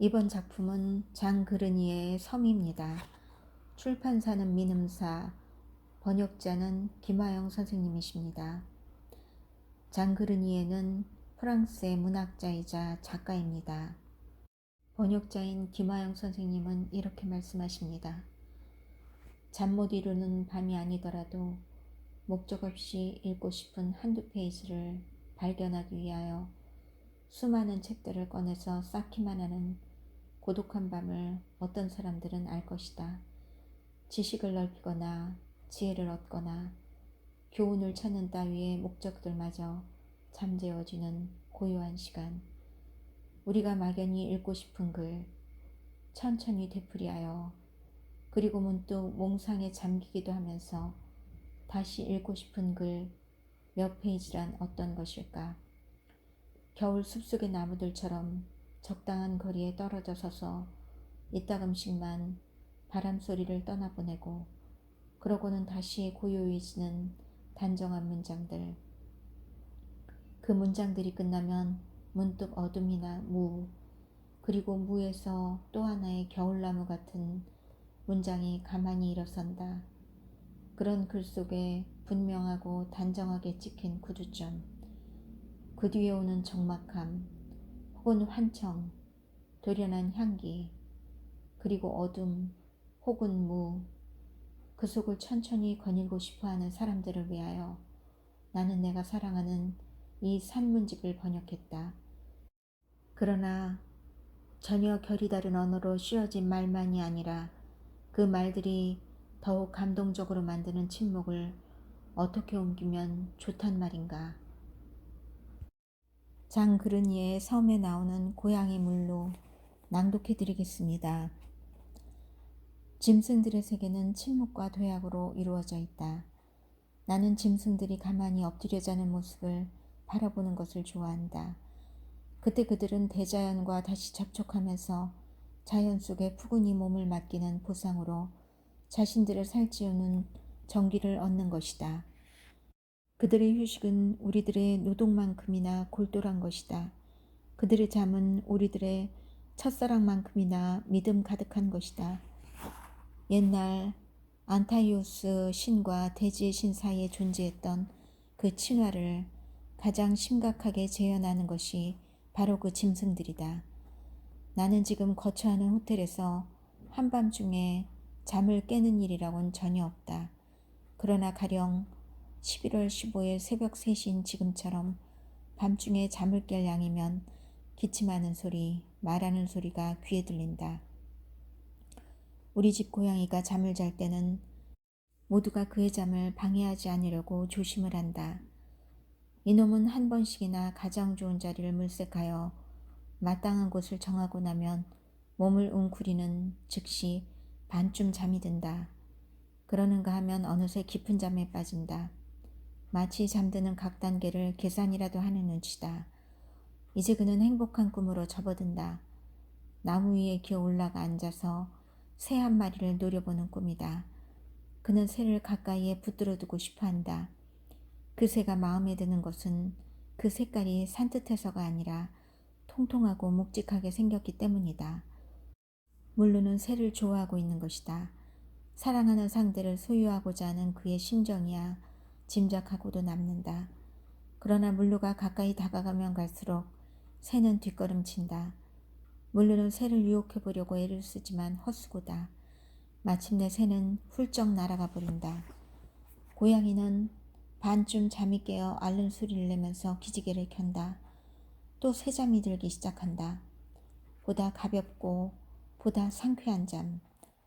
이번 작품은 장그르니에의 섬입니다. 출판사는 민음사, 번역자는 김하영 선생님이십니다. 장그르니에는 프랑스의 문학자이자 작가입니다. 번역자인 김하영 선생님은 이렇게 말씀하십니다. 잠 못 이루는 밤이 아니더라도 목적 없이 읽고 싶은 한두 페이지를 발견하기 위하여 수많은 책들을 꺼내서 쌓기만 하는 고독한 밤을 어떤 사람들은 알 것이다. 지식을 넓히거나 지혜를 얻거나 교훈을 찾는 따위의 목적들마저 잠재워지는 고요한 시간. 우리가 막연히 읽고 싶은 글, 천천히 되풀이하여 그리고 문득 몽상에 잠기기도 하면서 다시 읽고 싶은 글 몇 페이지란 어떤 것일까? 겨울 숲속의 나무들처럼 적당한 거리에 떨어져 서서 이따금씩만 바람 소리를 떠나보내고 그러고는 다시 고요해지는 단정한 문장들. 그 문장들이 끝나면 문득 어둠이나 무, 그리고 무에서 또 하나의 겨울나무 같은 문장이 가만히 일어선다. 그런 글 속에 분명하고 단정하게 찍힌 구두점, 그 뒤에 오는 적막함, 혹은 환청, 돌연한 향기, 그리고 어둠, 혹은 무, 그 속을 천천히 거닐고 싶어하는 사람들을 위하여 나는 내가 사랑하는 이 산문집을 번역했다. 그러나 전혀 결이 다른 언어로 씌어진 말만이 아니라 그 말들이 더욱 감동적으로 만드는 침묵을 어떻게 옮기면 좋단 말인가. 장그르니의 섬에 나오는 고양이 물로 낭독해드리겠습니다. 짐승들의 세계는 침묵과 도약으로 이루어져 있다. 나는 짐승들이 가만히 엎드려 자는 모습을 바라보는 것을 좋아한다. 그때 그들은 대자연과 다시 접촉하면서 자연 속에 푸근히 몸을 맡기는 보상으로 자신들을 살찌우는 정기를 얻는 것이다. 그들의 휴식은 우리들의 노동만큼이나 골똘한 것이다. 그들의 잠은 우리들의 첫사랑만큼이나 믿음 가득한 것이다. 옛날 안타이오스 신과 대지의 신 사이에 존재했던 그 친화를 가장 심각하게 재현하는 것이 바로 그 짐승들이다. 나는 지금 거처하는 호텔에서 한밤중에 잠을 깨는 일이라곤 전혀 없다. 그러나 가령 11월 15일 새벽 3시인 지금처럼 밤중에 잠을 깰 양이면 기침하는 소리, 말하는 소리가 귀에 들린다. 우리 집 고양이가 잠을 잘 때는 모두가 그의 잠을 방해하지 않으려고 조심을 한다. 이놈은 한 번씩이나 가장 좋은 자리를 물색하여 마땅한 곳을 정하고 나면 몸을 웅크리는 즉시 반쯤 잠이 든다. 그러는가 하면 어느새 깊은 잠에 빠진다. 마치 잠드는 각 단계를 계산이라도 하는 눈치다. 이제 그는 행복한 꿈으로 접어든다. 나무 위에 기어 올라가 앉아서 새 한 마리를 노려보는 꿈이다. 그는 새를 가까이에 붙들어 두고 싶어한다. 그 새가 마음에 드는 것은 그 색깔이 산뜻해서가 아니라 통통하고 묵직하게 생겼기 때문이다. 물루는 새를 좋아하고 있는 것이다. 사랑하는 상대를 소유하고자 하는 그의 심정이야 짐작하고도 남는다. 그러나 물루가 가까이 다가가면 갈수록 새는 뒷걸음친다. 물루는 새를 유혹해보려고 애를 쓰지만 헛수고다. 마침내 새는 훌쩍 날아가 버린다. 고양이는 반쯤 잠이 깨어 앓는 소리를 내면서 기지개를 켠다. 또 새잠이 들기 시작한다. 보다 가볍고 보다 상쾌한 잠.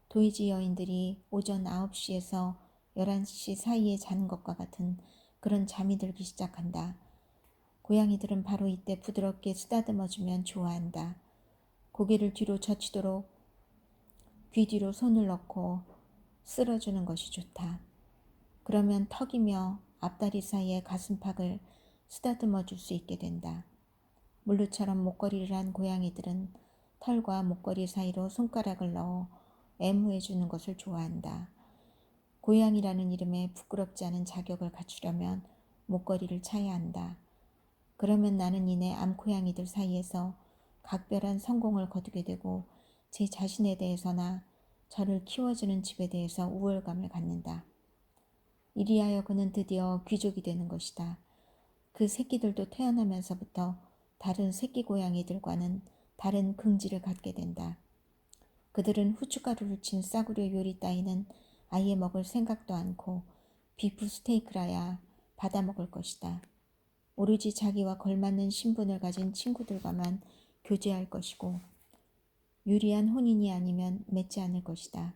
도이지 여인들이 오전 9시에서 11시 사이에 자는 것과 같은 그런 잠이 들기 시작한다. 고양이들은 바로 이때 부드럽게 쓰다듬어주면 좋아한다. 고개를 뒤로 젖히도록 귀 뒤로 손을 넣고 쓸어주는 것이 좋다. 그러면 턱이며 앞다리 사이의 가슴팍을 쓰다듬어 줄 수 있게 된다. 물루처럼 목걸이를 한 고양이들은 털과 목걸이 사이로 손가락을 넣어 애무해 주는 것을 좋아한다. 고양이라는 이름에 부끄럽지 않은 자격을 갖추려면 목걸이를 차야 한다. 그러면 나는 이내 암고양이들 사이에서 각별한 성공을 거두게 되고 제 자신에 대해서나 저를 키워주는 집에 대해서 우월감을 갖는다. 이리하여 그는 드디어 귀족이 되는 것이다. 그 새끼들도 태어나면서부터 다른 새끼 고양이들과는 다른 긍지를 갖게 된다. 그들은 후춧가루를 친 싸구려 요리 따위는 아예 먹을 생각도 않고 비프 스테이크라야 받아먹을 것이다. 오로지 자기와 걸맞는 신분을 가진 친구들과만 교제할 것이고 유리한 혼인이 아니면 맺지 않을 것이다.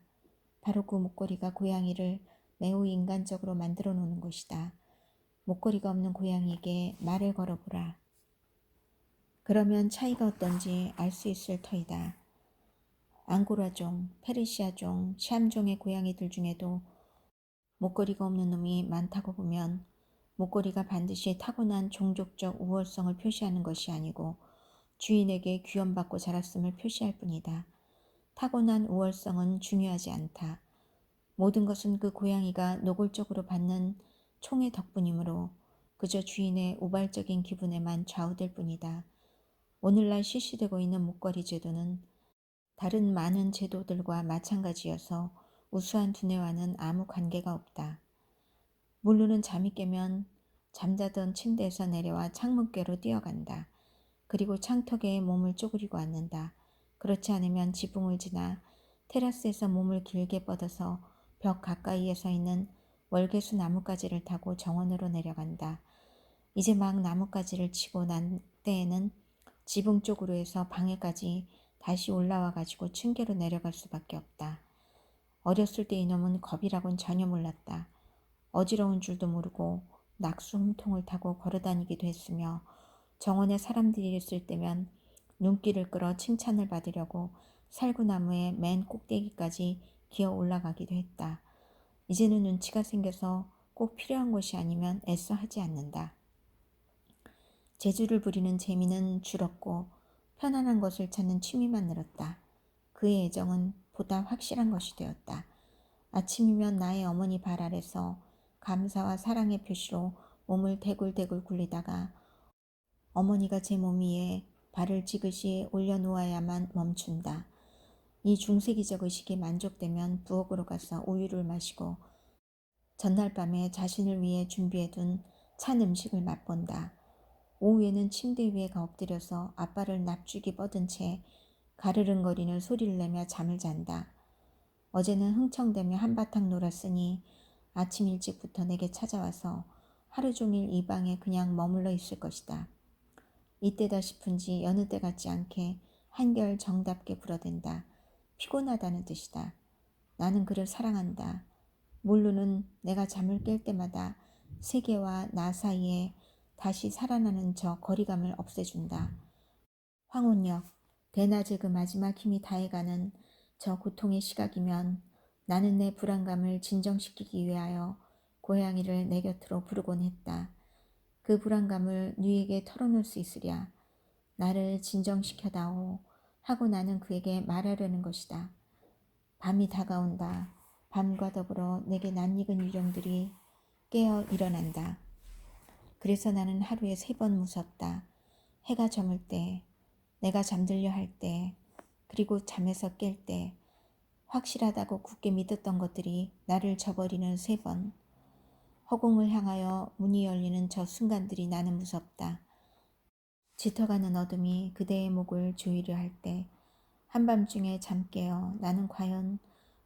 바로 그 목걸이가 고양이를 매우 인간적으로 만들어 놓는 것이다. 목걸이가 없는 고양이에게 말을 걸어보라. 그러면 차이가 어떤지 알 수 있을 터이다. 앙고라종, 페르시아종, 시암종의 고양이들 중에도 목걸이가 없는 놈이 많다고 보면 목걸이가 반드시 타고난 종족적 우월성을 표시하는 것이 아니고 주인에게 귀염받고 자랐음을 표시할 뿐이다. 타고난 우월성은 중요하지 않다. 모든 것은 그 고양이가 노골적으로 받는 총의 덕분이므로 그저 주인의 우발적인 기분에만 좌우될 뿐이다. 오늘날 실시되고 있는 목걸이 제도는 다른 많은 제도들과 마찬가지여서 우수한 두뇌와는 아무 관계가 없다. 물루는 잠이 깨면 잠자던 침대에서 내려와 창문께로 뛰어간다. 그리고 창턱에 몸을 쪼그리고 앉는다. 그렇지 않으면 지붕을 지나 테라스에서 몸을 길게 뻗어서 벽 가까이에 서 있는 월계수 나뭇가지를 타고 정원으로 내려간다. 이제 막 나뭇가지를 치고 난 때에는 지붕 쪽으로 해서 방에까지 다시 올라와 가지고 층계로 내려갈 수밖에 없다. 어렸을 때 이놈은 겁이라곤 전혀 몰랐다. 어지러운 줄도 모르고 낙수 흠통을 타고 걸어다니기도 했으며 정원에 사람들이 있을 때면 눈길을 끌어 칭찬을 받으려고 살구나무의 맨 꼭대기까지 기어 올라가기도 했다. 이제는 눈치가 생겨서 꼭 필요한 것이 아니면 애써 하지 않는다. 재주를 부리는 재미는 줄었고 편안한 것을 찾는 취미만 늘었다. 그의 애정은 보다 확실한 것이 되었다. 아침이면 나의 어머니 발 아래서 감사와 사랑의 표시로 몸을 대굴대굴 굴리다가 어머니가 제 몸 위에 발을 지그시 올려놓아야만 멈춘다. 이 중세기적 의식이 만족되면 부엌으로 가서 우유를 마시고 전날 밤에 자신을 위해 준비해둔 찬 음식을 맛본다. 오후에는 침대 위에가 엎드려서 아빠를 납죽이 뻗은 채 가르릉거리는 소리를 내며 잠을 잔다. 어제는 흥청대며 한바탕 놀았으니 아침 일찍부터 내게 찾아와서 하루 종일 이 방에 그냥 머물러 있을 것이다. 이때다 싶은지 여느 때 같지 않게 한결 정답게 불어댄다. 피곤하다는 뜻이다. 나는 그를 사랑한다. 물루는 내가 잠을 깰 때마다 세계와 나 사이에 다시 살아나는 저 거리감을 없애준다. 황혼역, 대낮의 그 마지막 힘이 다해가는 저 고통의 시각이면 나는 내 불안감을 진정시키기 위하여 고양이를 내 곁으로 부르곤 했다. 그 불안감을 누이에게 털어놓을 수 있으랴. 나를 진정시켜다오 하고 나는 그에게 말하려는 것이다. 밤이 다가온다. 밤과 더불어 내게 낯익은 유령들이 깨어 일어난다. 그래서 나는 하루에 3번 무섭다. 해가 저물 때, 내가 잠들려 할 때, 그리고 잠에서 깰 때, 확실하다고 굳게 믿었던 것들이 나를 저버리는 3번. 허공을 향하여 문이 열리는 저 순간들이 나는 무섭다. 짙어가는 어둠이 그대의 목을 조이려 할 때, 한밤중에 잠 깨어 나는 과연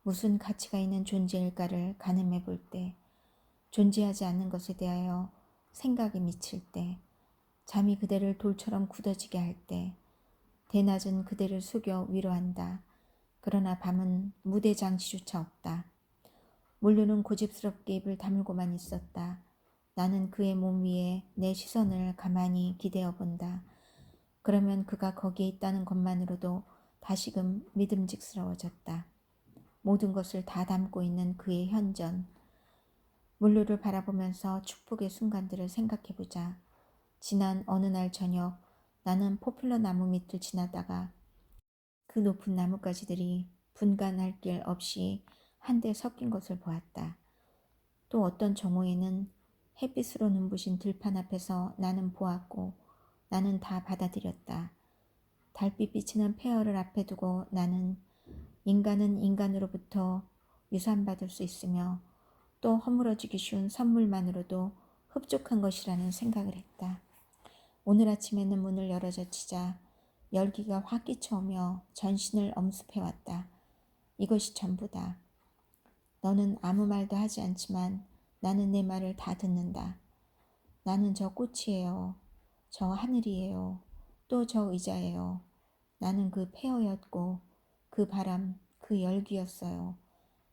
무슨 가치가 있는 존재일까를 가늠해 볼 때, 존재하지 않는 것에 대하여 생각이 미칠 때, 잠이 그대를 돌처럼 굳어지게 할 때, 대낮은 그대를 속여 위로한다. 그러나 밤은 무대 장치조차 없다. 물루는 고집스럽게 입을 다물고만 있었다. 나는 그의 몸 위에 내 시선을 가만히 기대어 본다. 그러면 그가 거기에 있다는 것만으로도 다시금 믿음직스러워졌다. 모든 것을 다 담고 있는 그의 현전. 물루를 바라보면서 축복의 순간들을 생각해보자. 지난 어느 날 저녁 나는 포퓰러 나무 밑을 지나다가 그 높은 나뭇가지들이 분간할 길 없이 한데 섞인 것을 보았다. 또 어떤 정오에는 햇빛으로 눈부신 들판 앞에서 나는 보았고 나는 다 받아들였다. 달빛 비치는 폐허를 앞에 두고 나는 인간은 인간으로부터 유산받을 수 있으며 또 허물어지기 쉬운 선물만으로도 흡족한 것이라는 생각을 했다. 오늘 아침에는 문을 열어젖히자 열기가 확 끼쳐오며 전신을 엄습해왔다. 이것이 전부다. 너는 아무 말도 하지 않지만 나는 내 말을 다 듣는다. 나는 저 꽃이에요. 저 하늘이에요. 또 저 의자예요. 나는 그 폐허였고 그 바람, 그 열기였어요.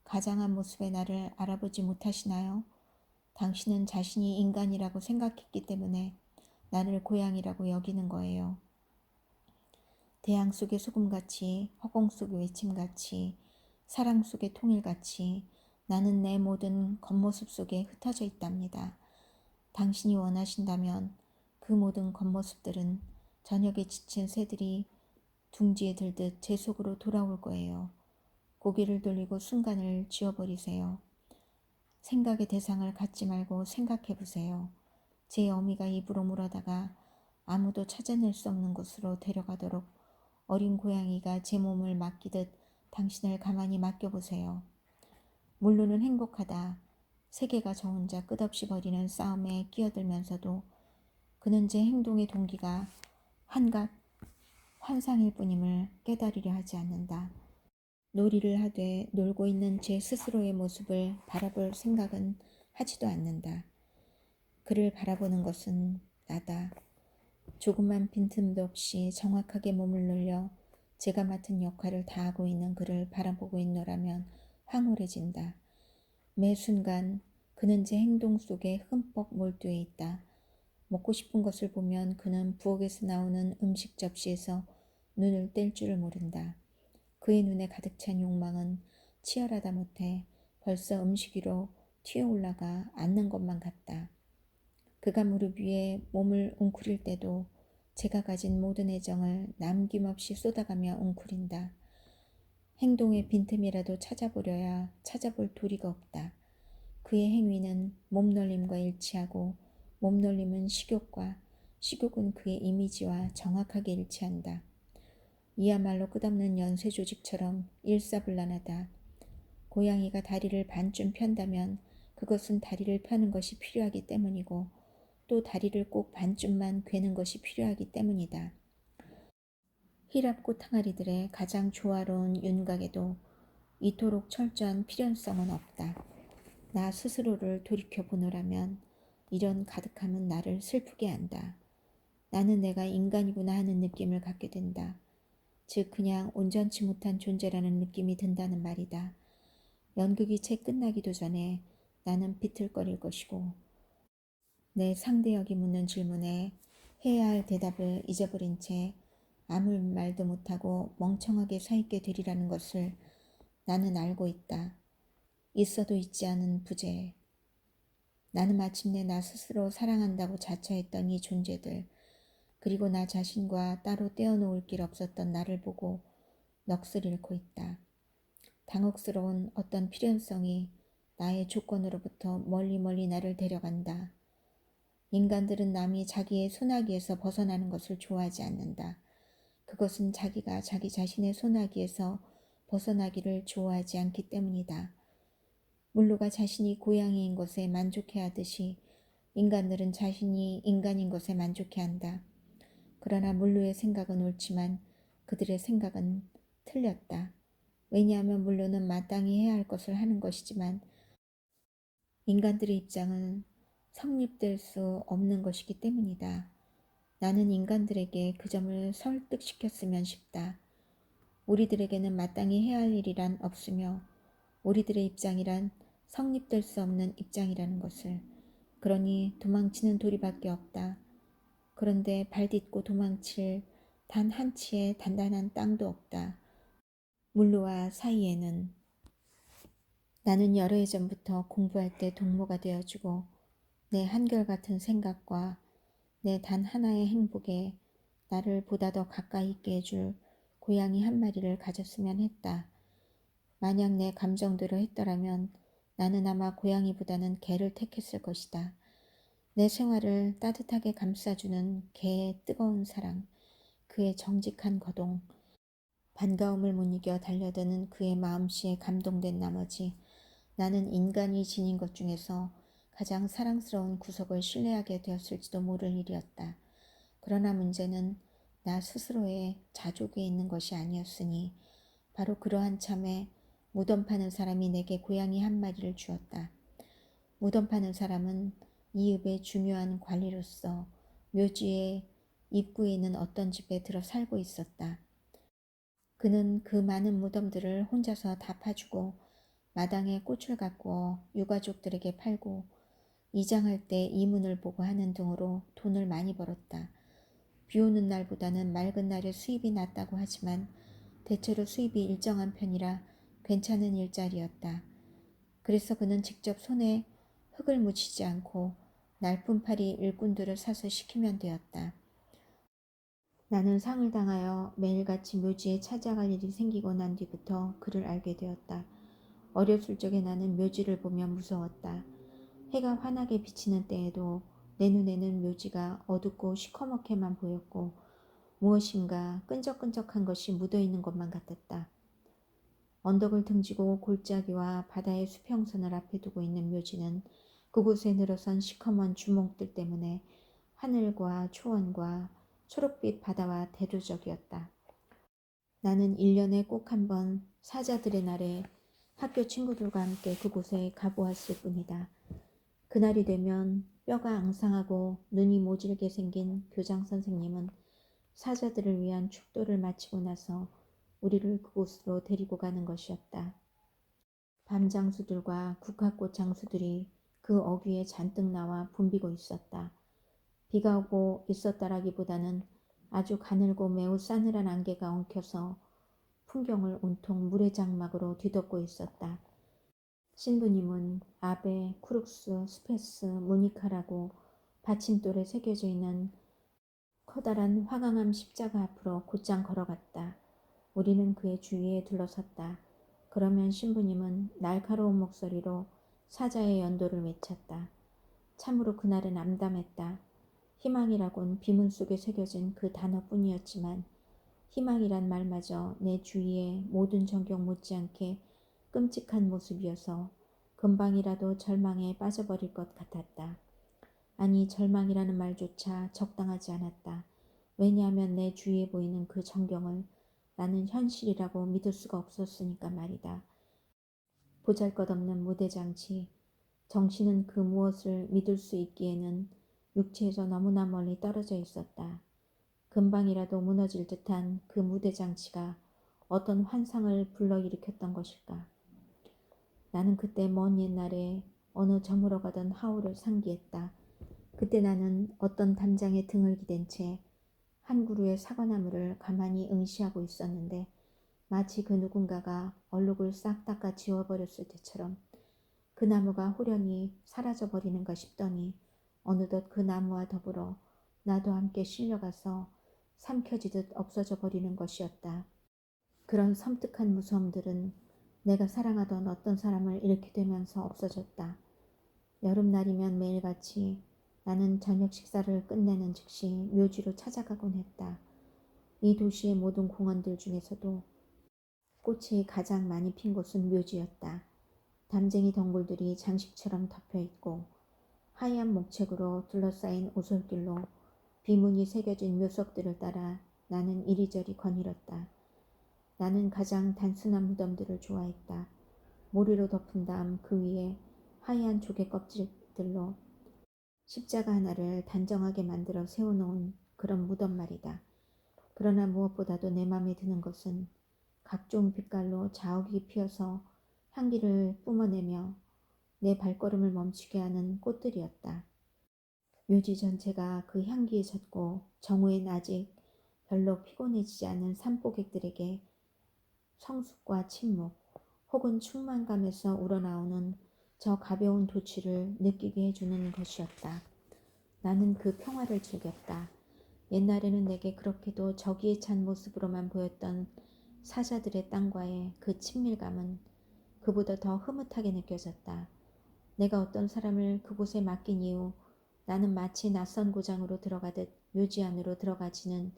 가장한 모습의 나를 알아보지 못하시나요? 당신은 자신이 인간이라고 생각했기 때문에 나를 고양이라고 여기는 거예요. 대양 속의 소금같이, 허공 속의 외침같이, 사랑 속의 통일같이 나는 내 모든 겉모습 속에 흩어져 있답니다. 당신이 원하신다면 그 모든 겉모습들은 저녁에 지친 새들이 둥지에 들듯 제 속으로 돌아올 거예요. 고개를 돌리고 순간을 지워버리세요. 생각의 대상을 갖지 말고 생각해 보세요. 제 어미가 입으로 물어다가 아무도 찾아낼 수 없는 곳으로 데려가도록 어린 고양이가 제 몸을 맡기듯 당신을 가만히 맡겨보세요. 물론은 행복하다. 세계가 저 혼자 끝없이 벌이는 싸움에 끼어들면서도 그는 제 행동의 동기가 한갓 환상일 뿐임을 깨달으려 하지 않는다. 놀이를 하되 놀고 있는 제 스스로의 모습을 바라볼 생각은 하지도 않는다. 그를 바라보는 것은 나다. 조금만 빈틈도 없이 정확하게 몸을 놀려 제가 맡은 역할을 다하고 있는 그를 바라보고 있노라면 황홀해진다. 매 순간 그는 제 행동 속에 흠뻑 몰두해 있다. 먹고 싶은 것을 보면 그는 부엌에서 나오는 음식 접시에서 눈을 뗄 줄을 모른다. 그의 눈에 가득 찬 욕망은 치열하다 못해 벌써 음식 위로 튀어올라가 앉는 것만 같다. 그가 무릎 위에 몸을 웅크릴 때도 제가 가진 모든 애정을 남김없이 쏟아가며 웅크린다. 행동의 빈틈이라도 찾아보려야 찾아볼 도리가 없다. 그의 행위는 몸놀림과 일치하고 몸놀림은 식욕과 식욕은 그의 이미지와 정확하게 일치한다. 이야말로 끝없는 연쇄 조직처럼 일사불란하다. 고양이가 다리를 반쯤 편다면 그것은 다리를 펴는 것이 필요하기 때문이고 또 다리를 꼭 반쯤만 괴는 것이 필요하기 때문이다. 히랍 꽃항아리들의 가장 조화로운 윤곽에도 이토록 철저한 필연성은 없다. 나 스스로를 돌이켜보노라면 이런 가득함은 나를 슬프게 한다. 나는 내가 인간이구나 하는 느낌을 갖게 된다. 즉 그냥 온전치 못한 존재라는 느낌이 든다는 말이다. 연극이 채 끝나기도 전에 나는 비틀거릴 것이고 내 상대역이 묻는 질문에 해야 할 대답을 잊어버린 채 아무 말도 못하고 멍청하게 서 있게 되리라는 것을 나는 알고 있다. 있어도 있지 않은 부재. 나는 마침내 나 스스로 사랑한다고 자처했던 이 존재들, 그리고 나 자신과 따로 떼어놓을 길 없었던 나를 보고 넋을 잃고 있다. 당혹스러운 어떤 필연성이 나의 조건으로부터 멀리 나를 데려간다. 인간들은 남이 자기의 소나기에서 벗어나는 것을 좋아하지 않는다. 그것은 자기가 자기 자신의 소나기에서 벗어나기를 좋아하지 않기 때문이다. 물루가 자신이 고양이인 것에 만족해하듯이 인간들은 자신이 인간인 것에 만족해한다. 그러나 물루의 생각은 옳지만 그들의 생각은 틀렸다. 왜냐하면 물루는 마땅히 해야 할 것을 하는 것이지만 인간들의 입장은 성립될 수 없는 것이기 때문이다. 나는 인간들에게 그 점을 설득시켰으면 싶다. 우리들에게는 마땅히 해야 할 일이란 없으며 우리들의 입장이란 성립될 수 없는 입장이라는 것을. 그러니 도망치는 도리밖에 없다. 그런데 발 딛고 도망칠 단 한 치의 단단한 땅도 없다. 물루와 사이에는 나는 여러 해 전부터 공부할 때 동무가 되어주고 내 한결같은 생각과 내 단 하나의 행복에 나를 보다 더 가까이 있게 해줄 고양이 한 마리를 가졌으면 했다. 만약 내 감정대로 했더라면 나는 아마 고양이보다는 개를 택했을 것이다. 내 생활을 따뜻하게 감싸주는 개의 뜨거운 사랑, 그 그의 정직한 거동, 반가움을 못 이겨 달려드는 그의 마음씨에 감동된 나머지 나는 인간이 지닌 것 중에서 가장 사랑스러운 구석을 신뢰하게 되었을지도 모를 일이었다. 그러나 문제는 나 스스로의 자족에 있는 것이 아니었으니 바로 그러한 참에 무덤 파는 사람이 내게 고양이 한 마리를 주었다. 무덤 파는 사람은 이읍의 중요한 관리로서 묘지의 입구에 있는 어떤 집에 들어 살고 있었다. 그는 그 많은 무덤들을 혼자서 다 파주고 마당에 꽃을 가꾸어 유가족들에게 팔고 이장할 때 이문을 보고 하는 등으로 돈을 많이 벌었다. 비 오는 날보다는 맑은 날에 수입이 낮다고 하지만 대체로 수입이 일정한 편이라 괜찮은 일자리였다. 그래서 그는 직접 손에 흙을 묻히지 않고 날품팔이 일꾼들을 사서 시키면 되었다. 나는 상을 당하여 매일같이 묘지에 찾아갈 일이 생기고 난 뒤부터 그를 알게 되었다. 어렸을 적에 나는 묘지를 보면 무서웠다. 해가 환하게 비치는 때에도 내 눈에는 묘지가 어둡고 시커멓게만 보였고 무엇인가 끈적끈적한 것이 묻어있는 것만 같았다. 언덕을 등지고 골짜기와 바다의 수평선을 앞에 두고 있는 묘지는 그곳에 늘어선 시커먼 주목들 때문에 하늘과 초원과 초록빛 바다와 대조적이었다. 나는 1년에 꼭 한 번 사자들의 날에 학교 친구들과 함께 그곳에 가보았을 뿐이다. 그날이 되면 뼈가 앙상하고 눈이 모질게 생긴 교장 선생님은 사자들을 위한 축도를 마치고 나서 우리를 그곳으로 데리고 가는 것이었다. 밤장수들과 국화꽃 장수들이 그 어귀에 잔뜩 나와 붐비고 있었다. 비가 오고 있었다라기보다는 아주 가늘고 매우 싸늘한 안개가 엉켜서 풍경을 온통 물의 장막으로 뒤덮고 있었다. 신부님은 아베, 쿠룩스, 스페스, 모니카라고 받침돌에 새겨져 있는 커다란 화강암 십자가 앞으로 곧장 걸어갔다. 우리는 그의 주위에 둘러섰다. 그러면 신부님은 날카로운 목소리로 사자의 연도를 외쳤다. 참으로 그날은 암담했다. 희망이라곤 비문 속에 새겨진 그 단어뿐이었지만 희망이란 말마저 내 주위의 모든 전경 못지않게 끔찍한 모습이어서 금방이라도 절망에 빠져버릴 것 같았다. 아니, 절망이라는 말조차 적당하지 않았다. 왜냐하면 내 주위에 보이는 그 전경을 나는 현실이라고 믿을 수가 없었으니까 말이다. 보잘것없는 무대장치, 정신은 그 무엇을 믿을 수 있기에는 육체에서 너무나 멀리 떨어져 있었다. 금방이라도 무너질 듯한 그 무대장치가 어떤 환상을 불러일으켰던 것일까. 나는 그때 먼 옛날에 어느 저물어 가던 하울을 상기했다. 그때 나는 어떤 담장에 등을 기댄 채 한 그루의 사과나무를 가만히 응시하고 있었는데 마치 그 누군가가 얼룩을 싹 닦아 지워버렸을 때처럼 그 나무가 호련히 사라져버리는가 싶더니 어느덧 그 나무와 더불어 나도 함께 실려가서 삼켜지듯 없어져 버리는 것이었다. 그런 섬뜩한 무서움들은 내가 사랑하던 어떤 사람을 잃게 되면서 없어졌다. 여름날이면 매일같이 나는 저녁 식사를 끝내는 즉시 묘지로 찾아가곤 했다. 이 도시의 모든 공원들 중에서도 꽃이 가장 많이 핀 곳은 묘지였다. 담쟁이 덩굴들이 장식처럼 덮여있고 하얀 목책으로 둘러싸인 오솔길로 비문이 새겨진 묘석들을 따라 나는 이리저리 거닐었다. 나는 가장 단순한 무덤들을 좋아했다. 모리로 덮은 다음 그 위에 하얀 조개 껍질들로 십자가 하나를 단정하게 만들어 세워놓은 그런 무덤 말이다. 그러나 무엇보다도 내 맘에 드는 것은 각종 빛깔로 자욱이 피어서 향기를 뿜어내며 내 발걸음을 멈추게 하는 꽃들이었다. 묘지 전체가 그 향기에 젖고 정오엔 아직 별로 피곤해지지 않은 산보객들에게 성숙과 침묵 혹은 충만감에서 우러나오는 저 가벼운 도취를 느끼게 해주는 것이었다. 나는 그 평화를 즐겼다. 옛날에는 내게 그렇게도 저기에 찬 모습으로만 보였던 사자들의 땅과의 그 친밀감은 그보다 더 흐뭇하게 느껴졌다. 내가 어떤 사람을 그곳에 맡긴 이후 나는 마치 낯선 고장으로 들어가듯 묘지 안으로 들어가지는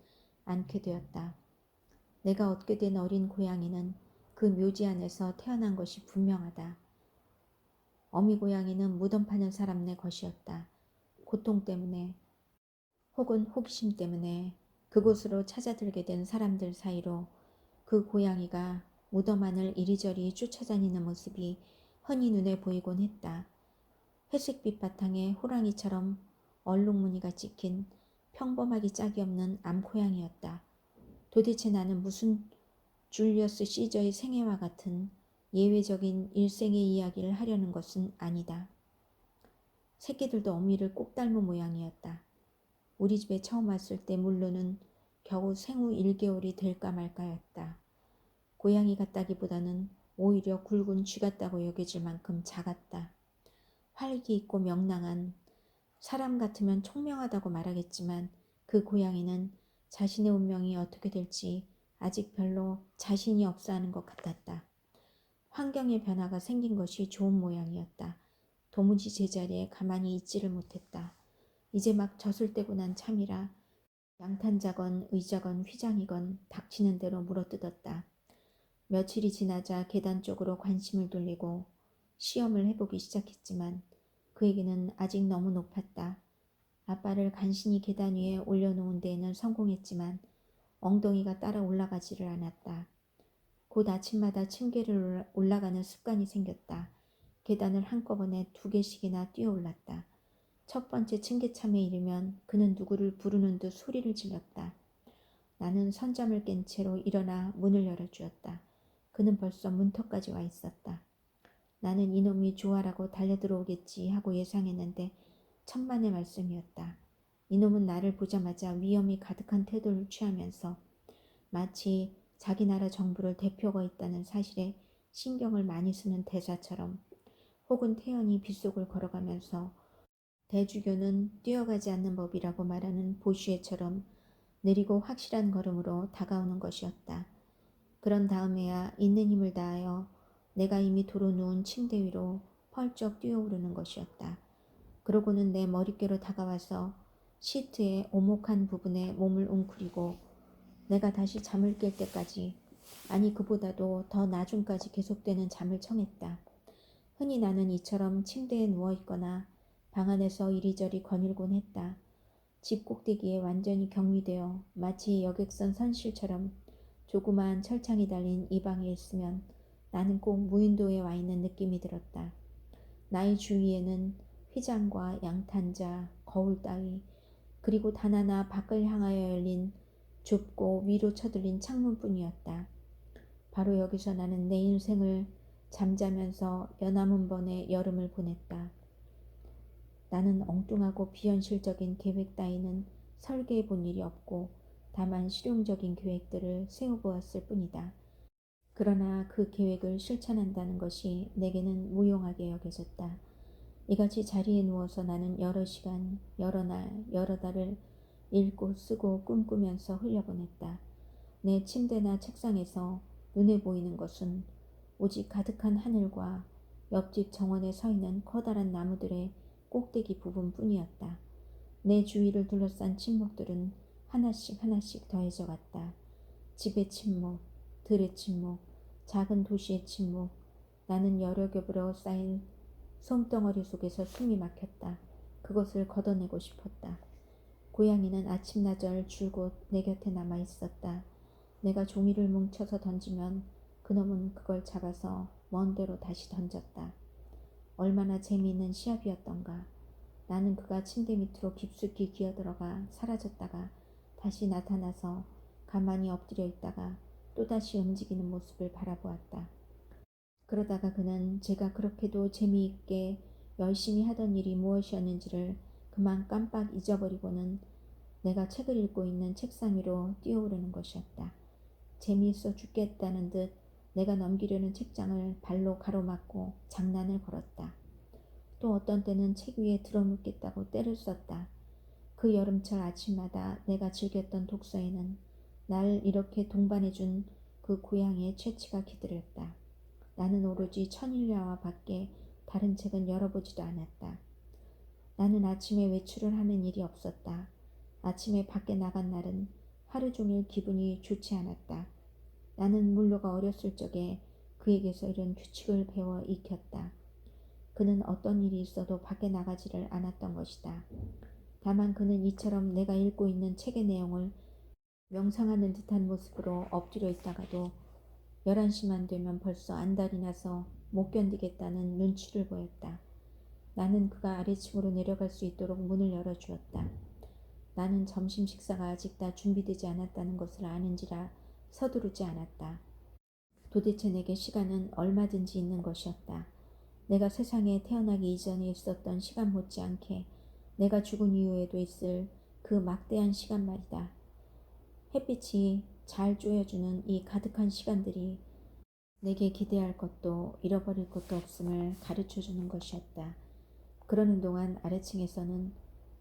않게 되었다. 내가 얻게 된 어린 고양이는 그 묘지 안에서 태어난 것이 분명하다. 어미 고양이는 무덤 파는 사람네 것이었다. 고통 때문에 혹은 호기심 때문에 그곳으로 찾아들게 된 사람들 사이로 그 고양이가 무덤 안을 이리저리 쫓아다니는 모습이 흔히 눈에 보이곤 했다. 회색빛 바탕에 호랑이처럼 얼룩무늬가 찍힌 평범하기 짝이 없는 암고양이였다. 도대체 나는 무슨 줄리어스 시저의 생애와 같은 예외적인 일생의 이야기를 하려는 것은 아니다. 새끼들도 어미를 꼭 닮은 모양이었다. 우리 집에 처음 왔을 때 물로는 겨우 생후 1개월이 될까 말까였다. 고양이 같다기보다는 오히려 굵은 쥐 같다고 여겨질 만큼 작았다. 활기 있고 명랑한, 사람 같으면 총명하다고 말하겠지만 그 고양이는 자신의 운명이 어떻게 될지 아직 별로 자신이 없어 하는 것 같았다. 환경의 변화가 생긴 것이 좋은 모양이었다. 도무지 제자리에 가만히 있지를 못했다. 이제 막 젖을 떼고 난 참이라 양탄자건 의자건 휘장이건 닥치는 대로 물어뜯었다. 며칠이 지나자 계단 쪽으로 관심을 돌리고 시험을 해보기 시작했지만 그에게는 아직 너무 높았다. 아빠를 간신히 계단 위에 올려놓은 데에는 성공했지만 엉덩이가 따라 올라가지를 않았다. 곧 아침마다 층계를 올라가는 습관이 생겼다. 계단을 한꺼번에 2개씩이나 뛰어올랐다. 첫 번째 층계참에 이르면 그는 누구를 부르는 듯 소리를 질렀다. 나는 선잠을 깬 채로 일어나 문을 열어주었다. 그는 벌써 문턱까지 와 있었다. 나는 이놈이 좋아라고 달려들어오겠지 하고 예상했는데 천만의 말씀이었다. 이놈은 나를 보자마자 위험이 가득한 태도를 취하면서 마치 자기 나라 정부를 대표가 있다는 사실에 신경을 많이 쓰는 대사처럼 혹은 태연히 빗속을 걸어가면서 대주교는 뛰어가지 않는 법이라고 말하는 보슈에처럼 느리고 확실한 걸음으로 다가오는 것이었다. 그런 다음에야 있는 힘을 다하여 내가 이미 도로 누운 침대 위로 펄쩍 뛰어오르는 것이었다. 그러고는 내 머릿결로 다가와서 시트의 오목한 부분에 몸을 웅크리고 내가 다시 잠을 깰 때까지, 아니 그보다도 더 나중까지 계속되는 잠을 청했다. 흔히 나는 이처럼 침대에 누워있거나 방 안에서 이리저리 거닐곤 했다. 집 꼭대기에 완전히 격리되어 마치 여객선 선실처럼 조그마한 철창이 달린 이 방에 있으면 나는 꼭 무인도에 와 있는 느낌이 들었다. 나의 주위에는 휘장과 양탄자, 거울 따위, 그리고 단 하나 밖을 향하여 열린 좁고 위로 쳐들린 창문뿐이었다. 바로 여기서 나는 내 인생을 잠자면서 연암은 번의 여름을 보냈다. 나는 엉뚱하고 비현실적인 계획 따위는 설계해 본 일이 없고 다만 실용적인 계획들을 세워보았을 뿐이다. 그러나 그 계획을 실천한다는 것이 내게는 무용하게 여겨졌다. 이같이 자리에 누워서 나는 여러 시간, 여러 날, 여러 달을 읽고 쓰고 꿈꾸면서 흘려보냈다. 내 침대나 책상에서 눈에 보이는 것은 오직 가득한 하늘과 옆집 정원에 서 있는 커다란 나무들의 꼭대기 부분뿐이었다. 내 주위를 둘러싼 침묵들은 하나씩 하나씩 더해져 갔다. 집의 침묵, 들의 침묵, 작은 도시의 침묵. 나는 여러 겹으로 쌓인 솜덩어리 속에서 숨이 막혔다. 그것을 걷어내고 싶었다. 고양이는 아침나절 줄곧 내 곁에 남아 있었다. 내가 종이를 뭉쳐서 던지면 그놈은 그걸 잡아서 먼 데로 다시 던졌다. 얼마나 재미있는 시합이었던가. 나는 그가 침대 밑으로 깊숙이 기어들어가 사라졌다가 다시 나타나서 가만히 엎드려 있다가 또다시 움직이는 모습을 바라보았다. 그러다가 그는 제가 그렇게도 재미있게 열심히 하던 일이 무엇이었는지를 그만 깜빡 잊어버리고는 내가 책을 읽고 있는 책상 위로 뛰어오르는 것이었다. 재미있어 죽겠다는 듯 내가 넘기려는 책장을 발로 가로막고 장난을 걸었다. 또 어떤 때는 책 위에 들어눕겠다고 떼를 썼다. 그 여름철 아침마다 내가 즐겼던 독서에는 날 이렇게 동반해준 그 고양이의 채취가 기다렸다. 나는 오로지 천일야와 밖에 다른 책은 열어보지도 않았다. 나는 아침에 외출을 하는 일이 없었다. 아침에 밖에 나간 날은 하루 종일 기분이 좋지 않았다. 나는 물로가 어렸을 적에 그에게서 이런 규칙을 배워 익혔다. 그는 어떤 일이 있어도 밖에 나가지를 않았던 것이다. 다만 그는 이처럼 내가 읽고 있는 책의 내용을 명상하는 듯한 모습으로 엎드려 있다가도 11시만 되면 벌써 안달이 나서 못 견디겠다는 눈치를 보였다. 나는 그가 아래층으로 내려갈 수 있도록 문을 열어주었다. 나는 점심 식사가 아직 다 준비되지 않았다는 것을 아는지라 서두르지 않았다. 도대체 내게 시간은 얼마든지 있는 것이었다. 내가 세상에 태어나기 이전에 있었던 시간 못지않게 내가 죽은 이후에도 있을 그 막대한 시간 말이다. 햇빛이 잘 쪼여주는 이 가득한 시간들이 내게 기대할 것도 잃어버릴 것도 없음을 가르쳐주는 것이었다. 그러는 동안 아래층에서는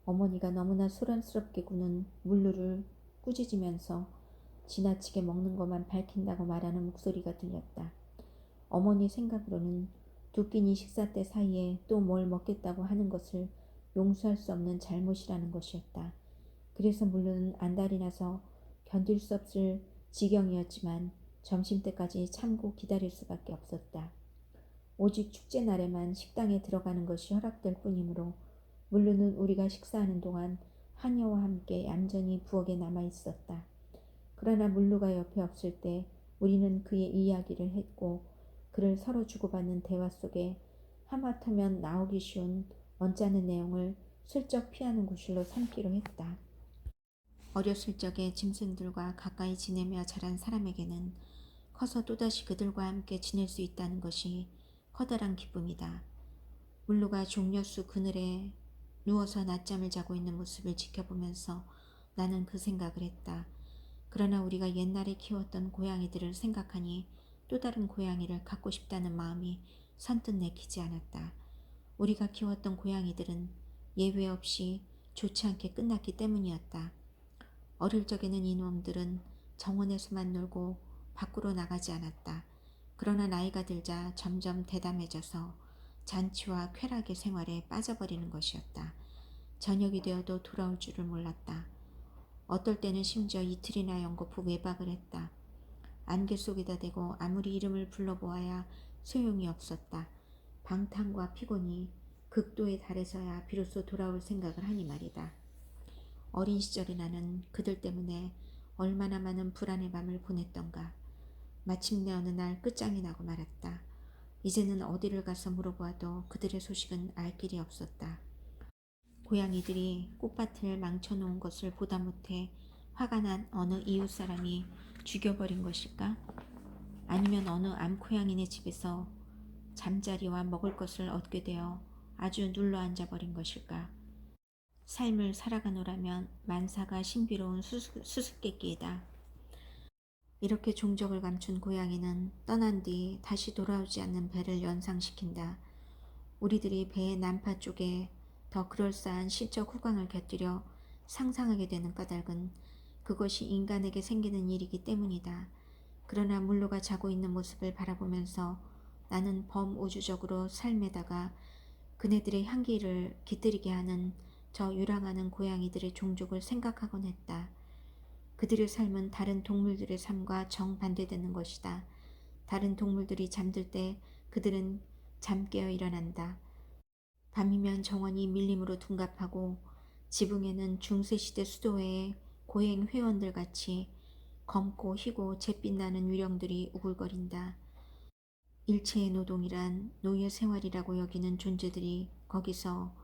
어머니가 너무나 소란스럽게 구는 물루를 꾸짖으면서 지나치게 먹는 것만 밝힌다고 말하는 목소리가 들렸다. 어머니 생각으로는 두 끼니 식사 때 사이에 또 뭘 먹겠다고 하는 것을 용서할 수 없는 잘못이라는 것이었다. 그래서 물루는 안달이 나서 견딜 수 없을 지경이었지만 점심때까지 참고 기다릴 수밖에 없었다. 오직 축제날에만 식당에 들어가는 것이 허락될 뿐이므로 물루는 우리가 식사하는 동안 하녀와 함께 얌전히 부엌에 남아 있었다. 그러나 물루가 옆에 없을 때 우리는 그의 이야기를 했고 그를 서로 주고받는 대화 속에 하마터면 나오기 쉬운 언짢은 내용을 슬쩍 피하는 구실로 삼기로 했다. 어렸을 적에 짐승들과 가까이 지내며 자란 사람에게는 커서 또다시 그들과 함께 지낼 수 있다는 것이 커다란 기쁨이다. 물루가 종려수 그늘에 누워서 낮잠을 자고 있는 모습을 지켜보면서 나는 그 생각을 했다. 그러나 우리가 옛날에 키웠던 고양이들을 생각하니 또 다른 고양이를 갖고 싶다는 마음이 선뜻 내키지 않았다. 우리가 키웠던 고양이들은 예외 없이 좋지 않게 끝났기 때문이었다. 어릴 적에는 이놈들은 정원에서만 놀고 밖으로 나가지 않았다. 그러나 나이가 들자 점점 대담해져서 잔치와 쾌락의 생활에 빠져버리는 것이었다. 저녁이 되어도 돌아올 줄을 몰랐다. 어떨 때는 심지어 이틀이나 연거푸 외박을 했다. 안개 속에다 대고 아무리 이름을 불러보아야 소용이 없었다. 방탕과 피곤이 극도에 달해서야 비로소 돌아올 생각을 하니 말이다. 어린 시절의 나는 그들 때문에 얼마나 많은 불안의 밤을 보냈던가. 마침내 어느 날 끝장이 나고 말았다. 이제는 어디를 가서 물어보아도 그들의 소식은 알 길이 없었다. 고양이들이 꽃밭을 망쳐놓은 것을 보다 못해 화가 난 어느 이웃 사람이 죽여버린 것일까? 아니면 어느 암고양이네 집에서 잠자리와 먹을 것을 얻게 되어 아주 눌러앉아버린 것일까? 삶을 살아가노라면 만사가 신비로운 수수께끼이다. 이렇게 종적을 감춘 고양이는 떠난 뒤 다시 돌아오지 않는 배를 연상시킨다. 우리들이 배의 난파 쪽에 더 그럴싸한 시적 후광을 곁들여 상상하게 되는 까닭은 그것이 인간에게 생기는 일이기 때문이다. 그러나 물로가 자고 있는 모습을 바라보면서 나는 범우주적으로 삶에다가 그네들의 향기를 깃들이게 하는 저 유랑하는 고양이들의 종족을 생각하곤 했다. 그들의 삶은 다른 동물들의 삶과 정반대되는 것이다. 다른 동물들이 잠들 때 그들은 잠깨어 일어난다. 밤이면 정원이 밀림으로 둔갑하고 지붕에는 중세시대 수도회의 고행 회원들 같이 검고 희고 잿빛 나는 유령들이 우글거린다. 일체의 노동이란 노예 생활이라고 여기는 존재들이 거기서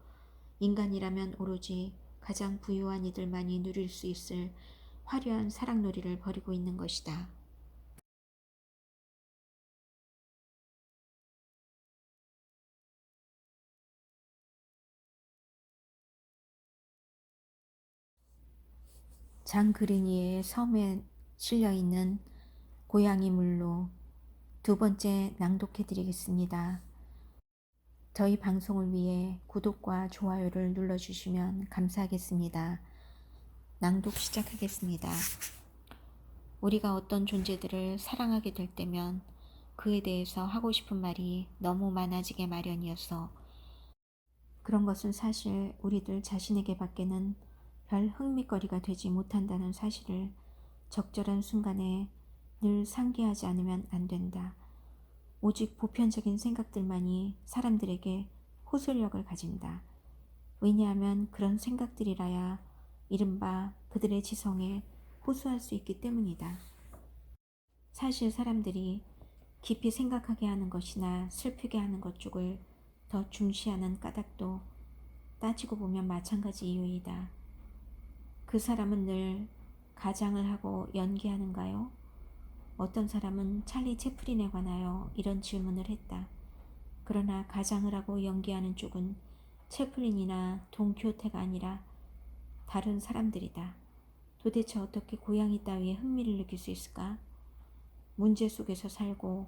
인간이라면 오로지 가장 부유한 이들만이 누릴 수 있을 화려한 사랑놀이를 벌이고 있는 것이다. 장 그리니의 섬에 실려있는 고양이 물로 두 번째 낭독해드리겠습니다. 저희 방송을 위해 구독과 좋아요를 눌러주시면 감사하겠습니다. 낭독 시작하겠습니다. 우리가 어떤 존재들을 사랑하게 될 때면 그에 대해서 하고 싶은 말이 너무 많아지게 마련이어서 그런 것은 사실 우리들 자신에게 밖에는 별 흥미거리가 되지 못한다는 사실을 적절한 순간에 늘 상기하지 않으면 안 된다. 오직 보편적인 생각들만이 사람들에게 호소력을 가진다. 왜냐하면 그런 생각들이라야 이른바 그들의 지성에 호소할 수 있기 때문이다. 사실 사람들이 깊이 생각하게 하는 것이나 슬프게 하는 것 쪽을 더 중시하는 까닭도 따지고 보면 마찬가지 이유이다. 그 사람은 늘 가장을 하고 연기하는가요? 어떤 사람은 찰리 채플린에 관하여 이런 질문을 했다. 그러나 가장을 하고 연기하는 쪽은 채플린이나 돈키호테가 아니라 다른 사람들이다. 도대체 어떻게 고양이 따위에 흥미를 느낄 수 있을까? 문제 속에서 살고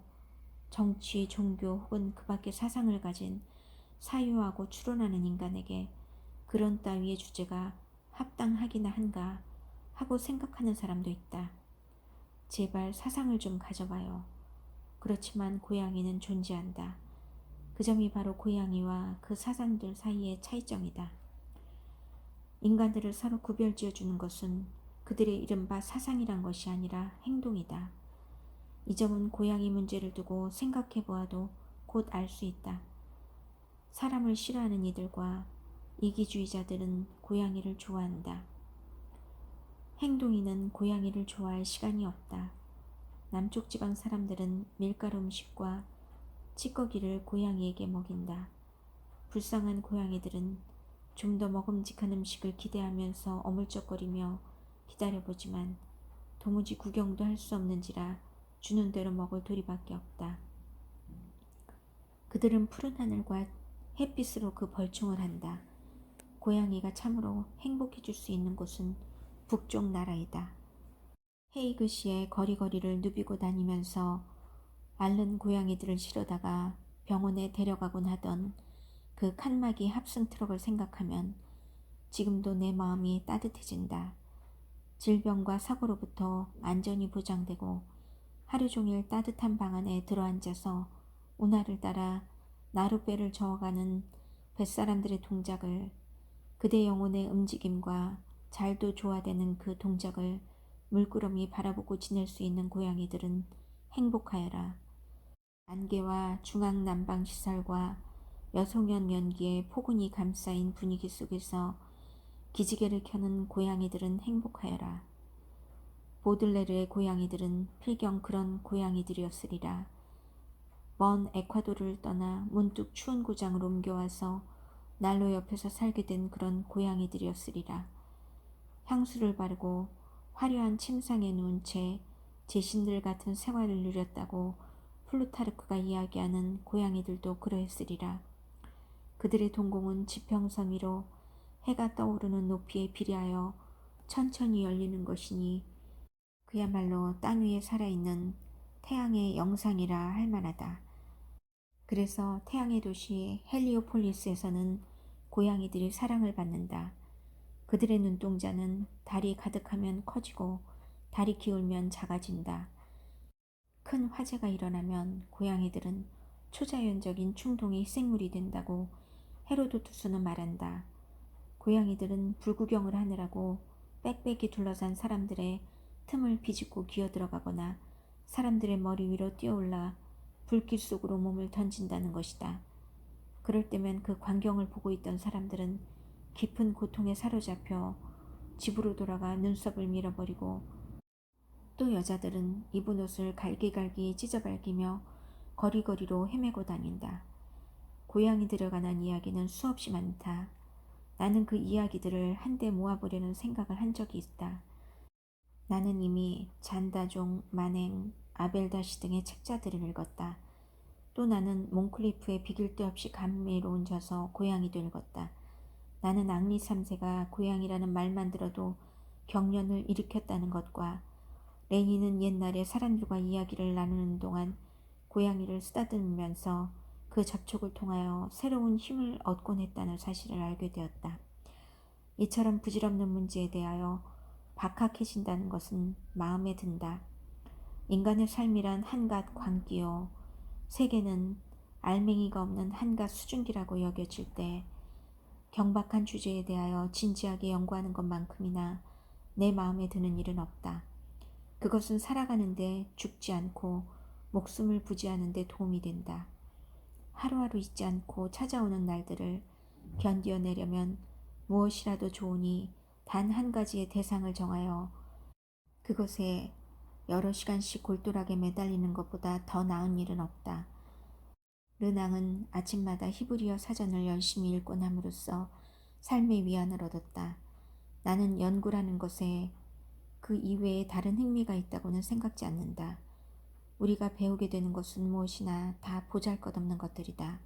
정치, 종교 혹은 그 밖의 사상을 가진 사유하고 추론하는 인간에게 그런 따위의 주제가 합당하기나 한가 하고 생각하는 사람도 있다. 제발 사상을 좀 가져봐요. 그렇지만 고양이는 존재한다. 그 점이 바로 고양이와 그 사상들 사이의 차이점이다. 인간들을 서로 구별지어 주는 것은 그들의 이른바 사상이란 것이 아니라 행동이다. 이 점은 고양이 문제를 두고 생각해 보아도 곧 알 수 있다. 사람을 싫어하는 이들과 이기주의자들은 고양이를 좋아한다. 행동이는 고양이를 좋아할 시간이 없다. 남쪽 지방 사람들은 밀가루 음식과 찌꺼기를 고양이에게 먹인다. 불쌍한 고양이들은 좀 더 먹음직한 음식을 기대하면서 어물쩍거리며 기다려보지만 도무지 구경도 할 수 없는지라 주는 대로 먹을 도리밖에 없다. 그들은 푸른 하늘과 햇빛으로 그 벌충을 한다. 고양이가 참으로 행복해질 수 있는 곳은 북쪽 나라이다. 헤이그시의 거리거리를 누비고 다니면서 앓는 고양이들을 실어다가 병원에 데려가곤 하던 그 칸막이 합승 트럭을 생각하면 지금도 내 마음이 따뜻해진다. 질병과 사고로부터 안전이 보장되고 하루 종일 따뜻한 방 안에 들어앉아서 운하를 따라 나룻배를 저어가는 뱃사람들의 동작을, 그대 영혼의 움직임과 잘도 조화되는 그 동작을 물끄러미 바라보고 지낼 수 있는 고양이들은 행복하여라. 안개와 중앙난방시설과 여송연 연기에 포근히 감싸인 분위기 속에서 기지개를 켜는 고양이들은 행복하여라. 보들레르의 고양이들은 필경 그런 고양이들이었으리라. 먼 에콰도르를 떠나 문득 추운 고장으로 옮겨와서 난로 옆에서 살게 된 그런 고양이들이었으리라. 향수를 바르고 화려한 침상에 누운 채 제신들 같은 생활을 누렸다고 플루타르크가 이야기하는 고양이들도 그러했으리라. 그들의 동공은 지평선 위로 해가 떠오르는 높이에 비례하여 천천히 열리는 것이니 그야말로 땅 위에 살아있는 태양의 영상이라 할 만하다. 그래서 태양의 도시 헬리오폴리스에서는 고양이들이 사랑을 받는다. 그들의 눈동자는 달이 가득하면 커지고 달이 기울면 작아진다. 큰 화재가 일어나면 고양이들은 초자연적인 충동의 희생물이 된다고 헤로도투스는 말한다. 고양이들은 불구경을 하느라고 빽빽이 둘러싼 사람들의 틈을 비집고 기어들어가거나 사람들의 머리 위로 뛰어올라 불길 속으로 몸을 던진다는 것이다. 그럴 때면 그 광경을 보고 있던 사람들은 깊은 고통에 사로잡혀 집으로 돌아가 눈썹을 밀어버리고 또 여자들은 입은 옷을 갈기갈기 찢어발기며 거리거리로 헤매고 다닌다. 고양이들에 관한 이야기는 수없이 많다. 나는 그 이야기들을 한데 모아보려는 생각을 한 적이 있다. 나는 이미 잔다종, 만행, 아벨다시 등의 책자들을 읽었다. 또 나는 몽클리프의 비길 데 없이 감미로운 저서 고양이도 읽었다. 나는 앙리 3세가 고양이라는 말만 들어도 경련을 일으켰다는 것과 레니는 옛날에 사람들과 이야기를 나누는 동안 고양이를 쓰다듬으면서 그 접촉을 통하여 새로운 힘을 얻곤 했다는 사실을 알게 되었다. 이처럼 부질없는 문제에 대하여 박학해진다는 것은 마음에 든다. 인간의 삶이란 한갓 광기요. 세계는 알맹이가 없는 한갓 수증기라고 여겨질 때 경박한 주제에 대하여 진지하게 연구하는 것만큼이나 내 마음에 드는 일은 없다. 그것은 살아가는데 죽지 않고 목숨을 부지하는 데 도움이 된다. 하루하루 잊지 않고 찾아오는 날들을 견디어내려면 무엇이라도 좋으니 단 한 가지의 대상을 정하여 그것에 여러 시간씩 골똘하게 매달리는 것보다 더 나은 일은 없다. 르낭은 아침마다 히브리어 사전을 열심히 읽곤 함으로써 삶의 위안을 얻었다. 나는 연구라는 것에 그 이외에 다른 흥미가 있다고는 생각지 않는다. 우리가 배우게 되는 것은 무엇이나 다 보잘것없는 것들이다.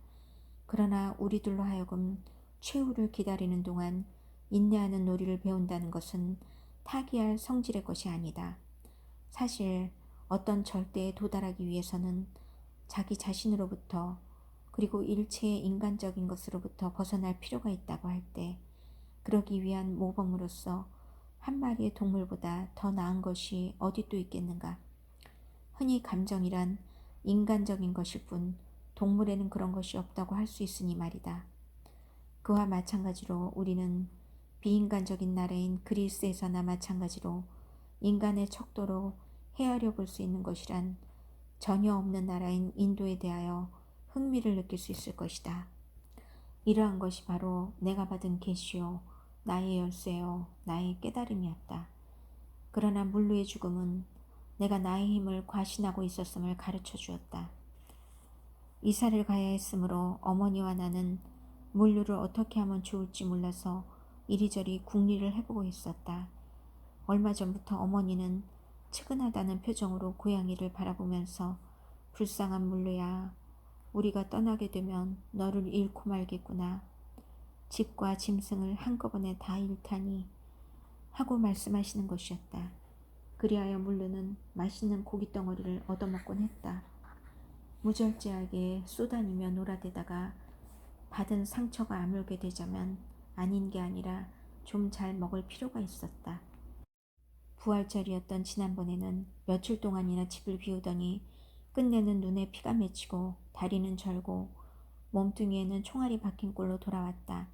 그러나 우리들로 하여금 최후를 기다리는 동안 인내하는 놀이를 배운다는 것은 타기할 성질의 것이 아니다. 사실 어떤 절대에 도달하기 위해서는 자기 자신으로부터 그리고 일체의 인간적인 것으로부터 벗어날 필요가 있다고 할 때 그러기 위한 모범으로서 한 마리의 동물보다 더 나은 것이 어디 또 있겠는가. 흔히 감정이란 인간적인 것일 뿐 동물에는 그런 것이 없다고 할 수 있으니 말이다. 그와 마찬가지로 우리는 비인간적인 나라인 그리스에서나 마찬가지로 인간의 척도로 헤아려 볼 수 있는 것이란 전혀 없는 나라인 인도에 대하여 흥미를 느낄 수 있을 것이다. 이러한 것이 바로 내가 받은 계시요, 나의 열쇠요, 나의 깨달음이었다. 그러나 물루의 죽음은 내가 나의 힘을 과신하고 있었음을 가르쳐 주었다. 이사를 가야 했으므로 어머니와 나는 물류를 어떻게 하면 좋을지 몰라서 이리저리 궁리를 해보고 있었다. 얼마 전부터 어머니는 측은하다는 표정으로 고양이를 바라보면서 불쌍한 물류야, 우리가 떠나게 되면 너를 잃고 말겠구나. 집과 짐승을 한꺼번에 다 잃다니 하고 말씀하시는 것이었다. 그리하여 물루는 맛있는 고깃덩어리를 얻어먹곤 했다. 무절제하게 쏘다니며 놀아대다가 받은 상처가 아물게 되자면 아닌 게 아니라 좀 잘 먹을 필요가 있었다. 부활절이었던 지난번에는 며칠 동안이나 집을 비우더니 끝내는 눈에 피가 맺히고 다리는 절고 몸뚱이에는 총알이 박힌 꼴로 돌아왔다.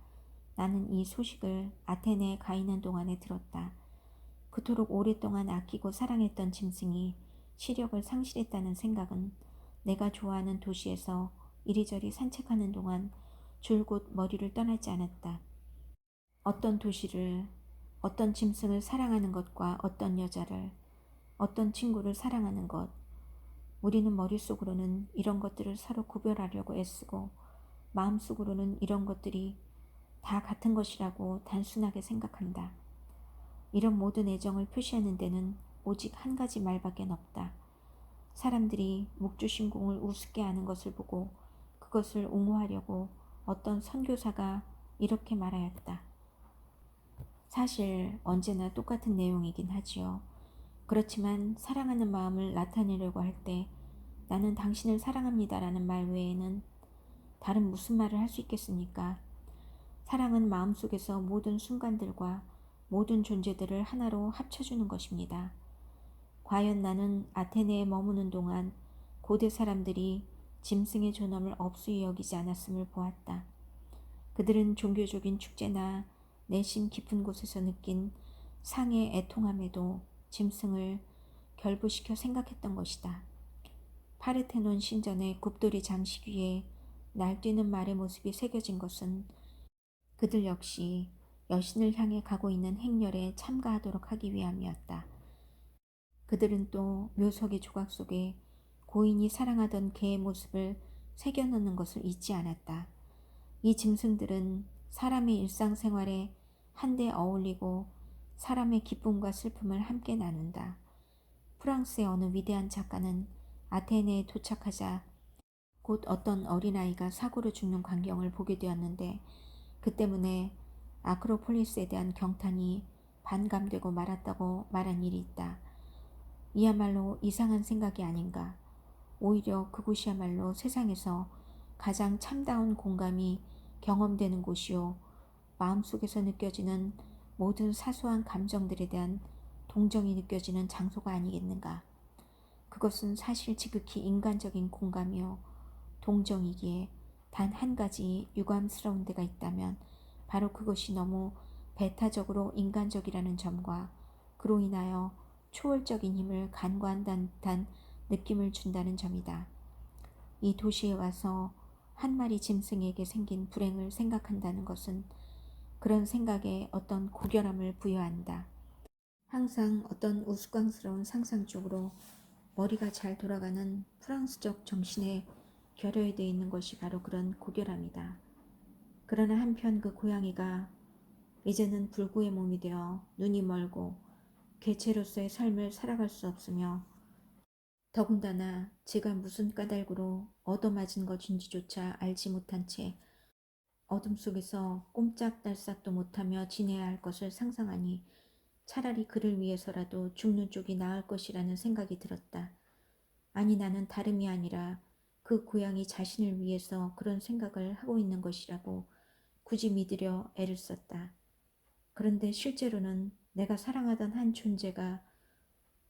나는 이 소식을 아테네에 가 있는 동안에 들었다. 그토록 오랫동안 아끼고 사랑했던 짐승이 시력을 상실했다는 생각은 내가 좋아하는 도시에서 이리저리 산책하는 동안 줄곧 머리를 떠나지 않았다. 어떤 도시를, 어떤 짐승을 사랑하는 것과 어떤 여자를, 어떤 친구를 사랑하는 것, 우리는 머릿속으로는 이런 것들을 서로 구별하려고 애쓰고 마음속으로는 이런 것들이 다 같은 것이라고 단순하게 생각한다. 이런 모든 애정을 표시하는 데는 오직 한 가지 말밖에 없다. 사람들이 묵주신공을 우습게 하는 것을 보고 그것을 옹호하려고 어떤 선교사가 이렇게 말하였다. 사실 언제나 똑같은 내용이긴 하지요. 그렇지만 사랑하는 마음을 나타내려고 할 때 나는 당신을 사랑합니다라는 말 외에는 다른 무슨 말을 할 수 있겠습니까? 사랑은 마음속에서 모든 순간들과 모든 존재들을 하나로 합쳐주는 것입니다. 과연 나는 아테네에 머무는 동안 고대 사람들이 짐승의 존엄을 업수히 여기지 않았음을 보았다. 그들은 종교적인 축제나 내심 깊은 곳에서 느낀 상의 애통함에도 짐승을 결부시켜 생각했던 것이다. 파르테논 신전의 굽돌이 장식 위에 날뛰는 말의 모습이 새겨진 것은 그들 역시 여신을 향해 가고 있는 행렬에 참가하도록 하기 위함이었다. 그들은 또 묘석의 조각 속에 고인이 사랑하던 개의 모습을 새겨넣는 것을 잊지 않았다. 이 짐승들은 사람의 일상생활에 한데 어울리고 사람의 기쁨과 슬픔을 함께 나눈다. 프랑스의 어느 위대한 작가는 아테네에 도착하자 곧 어떤 어린아이가 사고로 죽는 광경을 보게 되었는데 그 때문에 아크로폴리스에 대한 경탄이 반감되고 말았다고 말한 일이 있다. 이야말로 이상한 생각이 아닌가. 오히려 그곳이야말로 세상에서 가장 참다운 공감이 경험되는 곳이요. 마음속에서 느껴지는 모든 사소한 감정들에 대한 동정이 느껴지는 장소가 아니겠는가. 그것은 사실 지극히 인간적인 공감이요. 동정이기에 단 한 가지 유감스러운 데가 있다면 바로 그것이 너무 배타적으로 인간적이라는 점과 그로 인하여 초월적인 힘을 간과한다는 듯한 느낌을 준다는 점이다. 이 도시에 와서 한 마리 짐승에게 생긴 불행을 생각한다는 것은 그런 생각에 어떤 고결함을 부여한다. 항상 어떤 우스꽝스러운 상상 쪽으로 머리가 잘 돌아가는 프랑스적 정신에 결여되어 있는 것이 바로 그런 고결함이다. 그러나 한편 그 고양이가 이제는 불구의 몸이 되어 눈이 멀고 개체로서의 삶을 살아갈 수 없으며 더군다나 제가 무슨 까닭으로 얻어맞은 것인지조차 알지 못한 채 어둠 속에서 꼼짝달싹도 못하며 지내야 할 것을 상상하니 차라리 그를 위해서라도 죽는 쪽이 나을 것이라는 생각이 들었다. 아니 나는 다름이 아니라 그 고양이 자신을 위해서 그런 생각을 하고 있는 것이라고 굳이 믿으려 애를 썼다. 그런데 실제로는 내가 사랑하던 한 존재가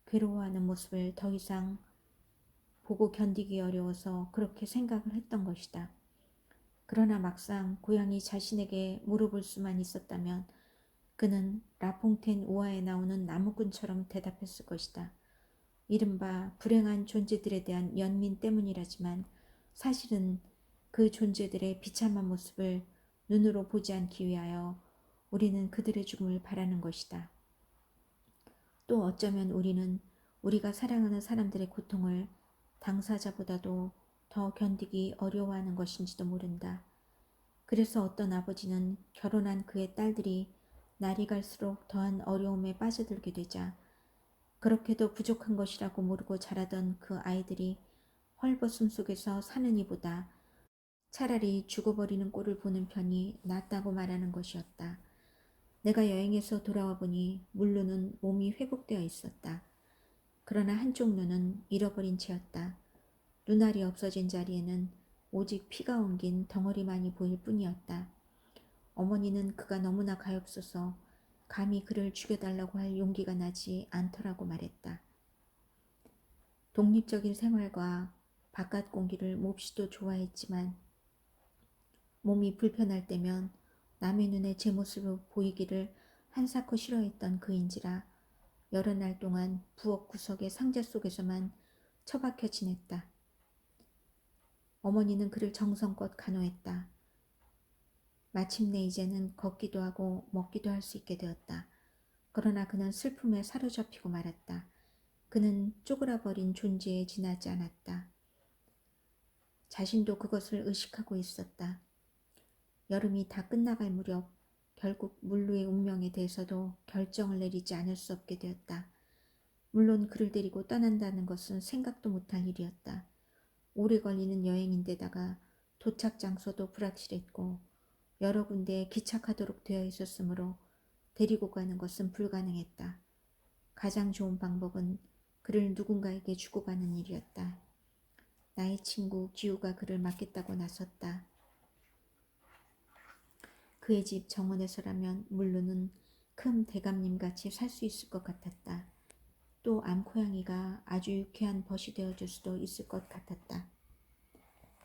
괴로워하는 모습을 더 이상 보고 견디기 어려워서 그렇게 생각을 했던 것이다. 그러나 막상 고양이 자신에게 물어볼 수만 있었다면 그는 라퐁텐 우화에 나오는 나무꾼처럼 대답했을 것이다. 이른바 불행한 존재들에 대한 연민 때문이라지만 사실은 그 존재들의 비참한 모습을 눈으로 보지 않기 위하여 우리는 그들의 죽음을 바라는 것이다. 또 어쩌면 우리는 우리가 사랑하는 사람들의 고통을 당사자보다도 더 견디기 어려워하는 것인지도 모른다. 그래서 어떤 아버지는 결혼한 그의 딸들이 날이 갈수록 더한 어려움에 빠져들게 되자 그렇게도 부족한 것이라고 모르고 자라던 그 아이들이 헐벗음 속에서 사는 이보다 차라리 죽어버리는 꼴을 보는 편이 낫다고 말하는 것이었다. 내가 여행에서 돌아와 보니 물루는 몸이 회복되어 있었다. 그러나 한쪽 눈은 잃어버린 채였다. 눈알이 없어진 자리에는 오직 피가 엉긴 덩어리만이 보일 뿐이었다. 어머니는 그가 너무나 가엾어서 감히 그를 죽여달라고 할 용기가 나지 않더라고 말했다. 독립적인 생활과 바깥 공기를 몹시도 좋아했지만 몸이 불편할 때면 남의 눈에 제 모습을 보이기를 한사코 싫어했던 그인지라 여러 날 동안 부엌 구석의 상자 속에서만 처박혀 지냈다. 어머니는 그를 정성껏 간호했다. 마침내 이제는 걷기도 하고 먹기도 할 수 있게 되었다. 그러나 그는 슬픔에 사로잡히고 말았다. 그는 쪼그라버린 존재에 지나지 않았다. 자신도 그것을 의식하고 있었다. 여름이 다 끝나갈 무렵 결국 물루의 운명에 대해서도 결정을 내리지 않을 수 없게 되었다. 물론 그를 데리고 떠난다는 것은 생각도 못할 일이었다. 오래 걸리는 여행인데다가 도착 장소도 불확실했고 여러 군데에 기착하도록 되어 있었으므로 데리고 가는 것은 불가능했다. 가장 좋은 방법은 그를 누군가에게 주고 가는 일이었다. 나의 친구 기우가 그를 맡겠다고 나섰다. 그의 집 정원에서라면 물루는 큰 대감님같이 살 수 있을 것 같았다. 또 암고양이가 아주 유쾌한 벗이 되어줄 수도 있을 것 같았다.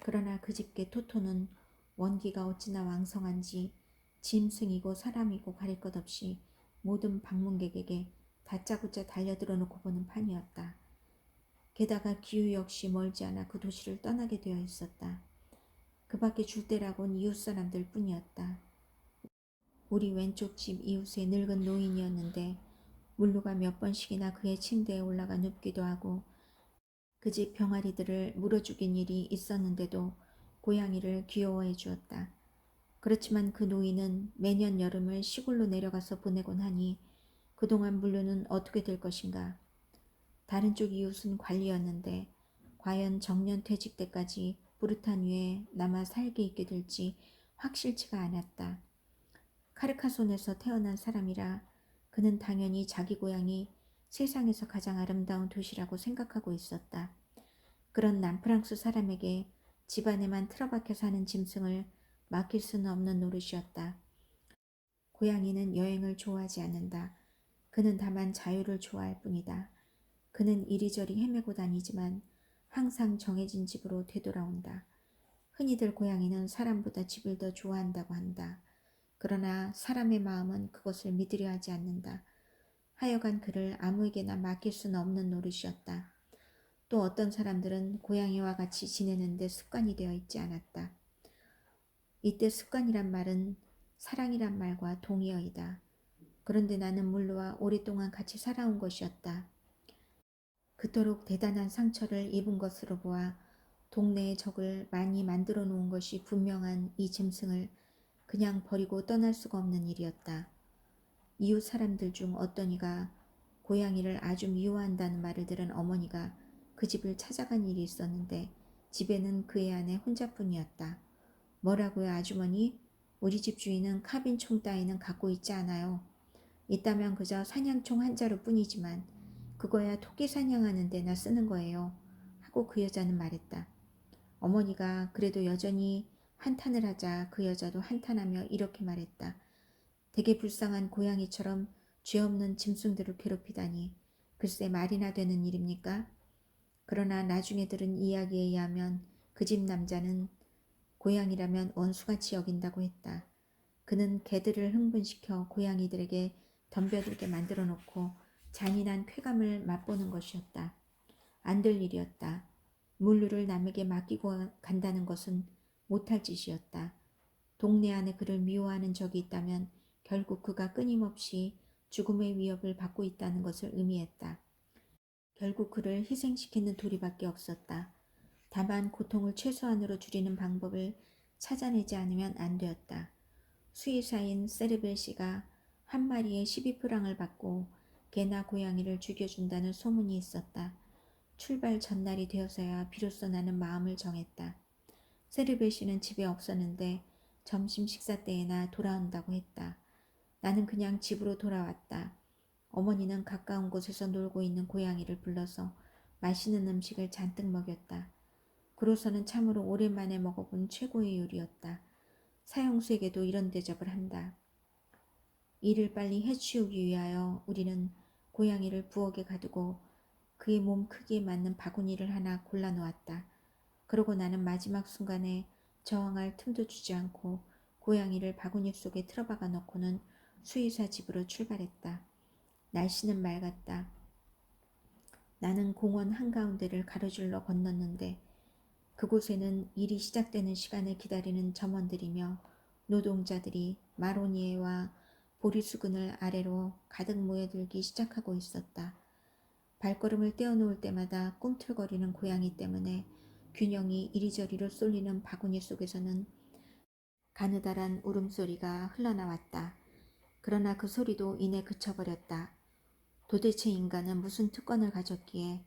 그러나 그 집게 토토는 원기가 어찌나 왕성한지 짐승이고 사람이고 가릴 것 없이 모든 방문객에게 다짜고짜 달려들어 놓고 보는 판이었다. 게다가 기우 역시 멀지 않아 그 도시를 떠나게 되어 있었다. 그 밖에 줄 데라곤 이웃 사람들 뿐이었다. 우리 왼쪽 집 이웃의 늙은 노인이었는데 물루가 몇 번씩이나 그의 침대에 올라가 눕기도 하고 그 집 병아리들을 물어 죽인 일이 있었는데도 고양이를 귀여워해 주었다. 그렇지만 그 노인은 매년 여름을 시골로 내려가서 보내곤 하니 그동안 물루는 어떻게 될 것인가. 다른 쪽 이웃은 관리였는데 과연 정년 퇴직 때까지 부르탄 위에 남아 살게 있게 될지 확실치가 않았다. 카르카손에서 태어난 사람이라 그는 당연히 자기 고향이 세상에서 가장 아름다운 도시라고 생각하고 있었다. 그런 남프랑스 사람에게 집안에만 틀어박혀 사는 짐승을 맡길 수는 없는 노릇이었다. 고양이는 여행을 좋아하지 않는다. 그는 다만 자유를 좋아할 뿐이다. 그는 이리저리 헤매고 다니지만 항상 정해진 집으로 되돌아온다. 흔히들 고양이는 사람보다 집을 더 좋아한다고 한다. 그러나 사람의 마음은 그것을 믿으려 하지 않는다. 하여간 그를 아무에게나 맡길 수는 없는 노릇이었다. 또 어떤 사람들은 고양이와 같이 지내는데 습관이 되어 있지 않았다. 이때 습관이란 말은 사랑이란 말과 동의어이다. 그런데 나는 물루와 오랫동안 같이 살아온 것이었다. 그토록 대단한 상처를 입은 것으로 보아 동네의 적을 많이 만들어 놓은 것이 분명한 이 짐승을 그냥 버리고 떠날 수가 없는 일이었다. 이웃 사람들 중 어떤 이가 고양이를 아주 미워한다는 말을 들은 어머니가 그 집을 찾아간 일이 있었는데 집에는 그의 아내 혼자뿐이었다. 뭐라고요, 아주머니? 우리 집 주인은 카빈 총 따위는 갖고 있지 않아요. 있다면 그저 사냥총 한 자루 뿐이지만 그거야 토끼 사냥하는 데나 쓰는 거예요. 하고 그 여자는 말했다. 어머니가 그래도 여전히 한탄을 하자 그 여자도 한탄하며 이렇게 말했다. 되게 불쌍한 고양이처럼 죄 없는 짐승들을 괴롭히다니 글쎄 말이나 되는 일입니까? 그러나 나중에 들은 이야기에 의하면 그 집 남자는 고양이라면 원수같이 여긴다고 했다. 그는 개들을 흥분시켜 고양이들에게 덤벼들게 만들어 놓고 잔인한 쾌감을 맛보는 것이었다. 안 될 일이었다. 물류를 남에게 맡기고 간다는 것은 못할 짓이었다. 동네 안에 그를 미워하는 적이 있다면 결국 그가 끊임없이 죽음의 위협을 받고 있다는 것을 의미했다. 결국 그를 희생시키는 도리밖에 없었다. 다만 고통을 최소한으로 줄이는 방법을 찾아내지 않으면 안 되었다. 수의사인 세르벨 씨가 한 마리에 12프랑을 받고 개나 고양이를 죽여준다는 소문이 있었다. 출발 전날이 되어서야 비로소 나는 마음을 정했다. 세르벨 씨는 집에 없었는데 점심 식사 때에나 돌아온다고 했다. 나는 그냥 집으로 돌아왔다. 어머니는 가까운 곳에서 놀고 있는 고양이를 불러서 맛있는 음식을 잔뜩 먹였다. 그로서는 참으로 오랜만에 먹어본 최고의 요리였다. 사형수에게도 이런 대접을 한다. 일을 빨리 해치우기 위하여 우리는 고양이를 부엌에 가두고 그의 몸 크기에 맞는 바구니를 하나 골라놓았다. 그러고 나는 마지막 순간에 저항할 틈도 주지 않고 고양이를 바구니 속에 틀어박아 넣고는 수의사 집으로 출발했다. 날씨는 맑았다. 나는 공원 한가운데를 가로질러 건넜는데 그곳에는 일이 시작되는 시간을 기다리는 점원들이며 노동자들이 마로니에와 보리수근을 아래로 가득 모여들기 시작하고 있었다. 발걸음을 떼어놓을 때마다 꿈틀거리는 고양이 때문에 균형이 이리저리로 쏠리는 바구니 속에서는 가느다란 울음소리가 흘러나왔다. 그러나 그 소리도 이내 그쳐버렸다. 도대체 인간은 무슨 특권을 가졌기에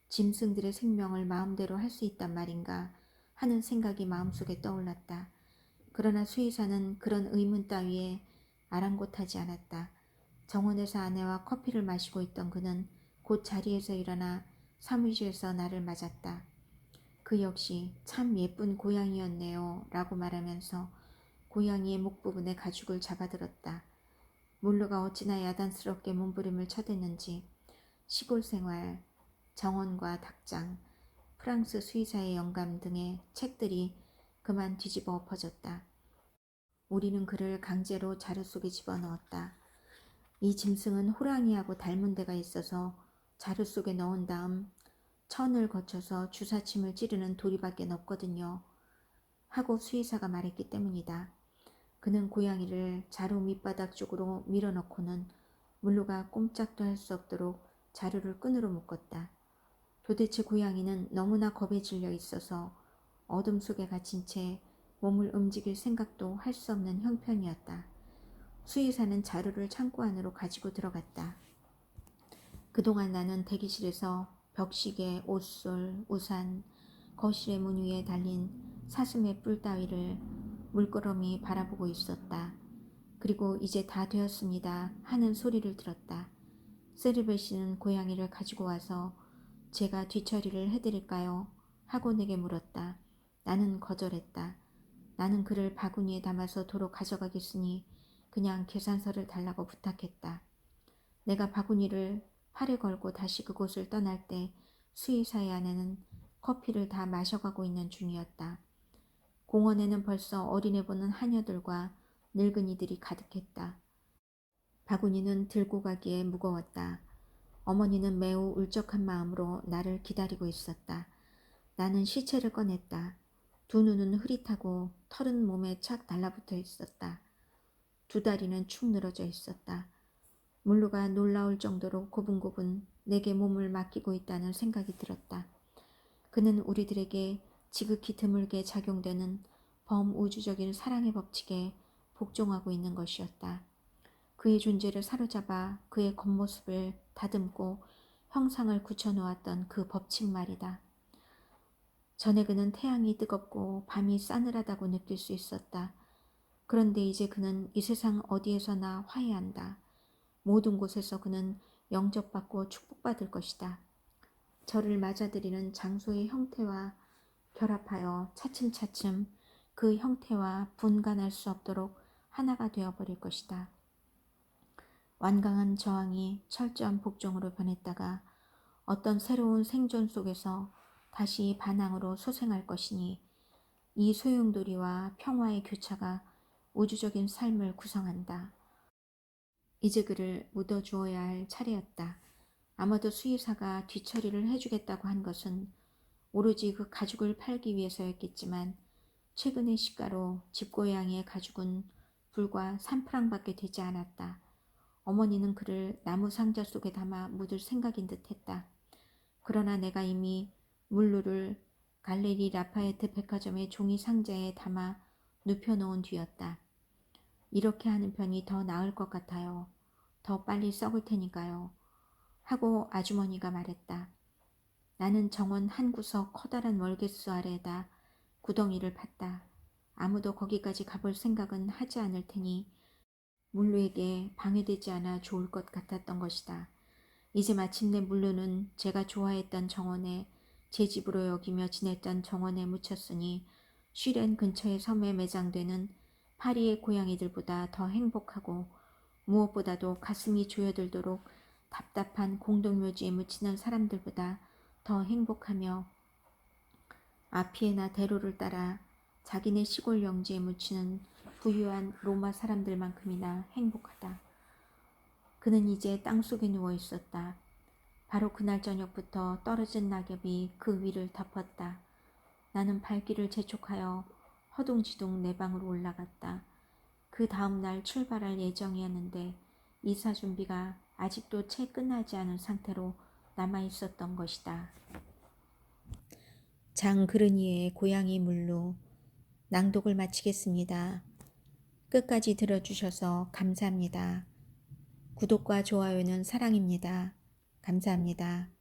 짐승들의 생명을 마음대로 할 수 있단 말인가 하는 생각이 마음속에 떠올랐다. 그러나 수의사는 그런 의문 따위에 아랑곳하지 않았다. 정원에서 아내와 커피를 마시고 있던 그는 곧 자리에서 일어나 사무실에서 나를 맞았다. 그 역시 참 예쁜 고양이였네요 라고 말하면서 고양이의 목 부분에 가죽을 잡아들었다. 물루가 어찌나 야단스럽게 몸부림을 쳐댔는지 시골 생활, 정원과 닭장, 프랑스 수의사의 영감 등의 책들이 그만 뒤집어 엎어졌다. 우리는 그를 강제로 자루 속에 집어넣었다. 이 짐승은 호랑이하고 닮은 데가 있어서 자루 속에 넣은 다음 천을 거쳐서 주사침을 찌르는 도리밖에 없거든요. 하고 수의사가 말했기 때문이다. 그는 고양이를 자루 밑바닥 쪽으로 밀어넣고는 물루가 꼼짝도 할 수 없도록 자루를 끈으로 묶었다. 도대체 고양이는 너무나 겁에 질려 있어서 어둠 속에 갇힌 채 몸을 움직일 생각도 할 수 없는 형편이었다. 수의사는 자루를 창고 안으로 가지고 들어갔다. 그동안 나는 대기실에서 벽시계, 옷솔, 우산, 거실의 문 위에 달린 사슴의 뿔 따위를 물끄러미 바라보고 있었다. 그리고 이제 다 되었습니다 하는 소리를 들었다. 세르벨 씨는 고양이를 가지고 와서 제가 뒤처리를 해드릴까요? 하고 내게 물었다. 나는 거절했다. 나는 그를 바구니에 담아서 도로 가져가겠으니 그냥 계산서를 달라고 부탁했다. 내가 바구니를 팔에 걸고 다시 그곳을 떠날 때 수의사의 아내는 커피를 다 마셔가고 있는 중이었다. 공원에는 벌써 어린애 보는 하녀들과 늙은이들이 가득했다. 바구니는 들고 가기에 무거웠다. 어머니는 매우 울적한 마음으로 나를 기다리고 있었다. 나는 시체를 꺼냈다. 두 눈은 흐릿하고 털은 몸에 착 달라붙어 있었다. 두 다리는 축 늘어져 있었다. 물루가 놀라울 정도로 고분고분 내게 몸을 맡기고 있다는 생각이 들었다. 그는 우리들에게 지극히 드물게 작용되는 범우주적인 사랑의 법칙에 복종하고 있는 것이었다. 그의 존재를 사로잡아 그의 겉모습을 다듬고 형상을 굳혀놓았던 그 법칙 말이다. 전에 그는 태양이 뜨겁고 밤이 싸늘하다고 느낄 수 있었다. 그런데 이제 그는 이 세상 어디에서나 화해한다. 모든 곳에서 그는 영접받고 축복받을 것이다. 저를 맞아들이는 장소의 형태와 결합하여 차츰차츰 그 형태와 분간할 수 없도록 하나가 되어버릴 것이다. 완강한 저항이 철저한 복종으로 변했다가 어떤 새로운 생존 속에서 다시 반항으로 소생할 것이니 이 소용돌이와 평화의 교차가 우주적인 삶을 구성한다. 이제 그를 묻어주어야 할 차례였다. 아마도 수의사가 뒤처리를 해주겠다고 한 것은 오로지 그 가죽을 팔기 위해서였겠지만 최근의 시가로 집고양이의 가죽은 불과 3프랑밖에 되지 않았다. 어머니는 그를 나무 상자 속에 담아 묻을 생각인 듯 했다. 그러나 내가 이미 물루를 갈레리 라파에트 백화점의 종이 상자에 담아 눕혀놓은 뒤였다. 이렇게 하는 편이 더 나을 것 같아요. 더 빨리 썩을 테니까요. 하고 아주머니가 말했다. 나는 정원 한 구석 커다란 월계수 아래에다 구덩이를 팠다. 아무도 거기까지 가볼 생각은 하지 않을 테니 물루에게 방해되지 않아 좋을 것 같았던 것이다. 이제 마침내 물루는 제가 좋아했던 정원에 제 집으로 여기며 지냈던 정원에 묻혔으니 쉬렌 근처의 섬에 매장되는 파리의 고양이들보다 더 행복하고 무엇보다도 가슴이 조여들도록 답답한 공동묘지에 묻히는 사람들보다 더 행복하며 아피에나 대로를 따라 자기네 시골 영지에 묻히는 부유한 로마 사람들만큼이나 행복하다. 그는 이제 땅속에 누워 있었다. 바로 그날 저녁부터 떨어진 낙엽이 그 위를 덮었다. 나는 발길을 재촉하여 허둥지둥 내 방으로 올라갔다. 그 다음 날 출발할 예정이었는데 이사 준비가 아직도 채 끝나지 않은 상태로 남아 있었던 것이다. 장그르니의 고양이 물루 낭독을 마치겠습니다. 끝까지 들어주셔서 감사합니다. 구독과 좋아요는 사랑입니다. 감사합니다.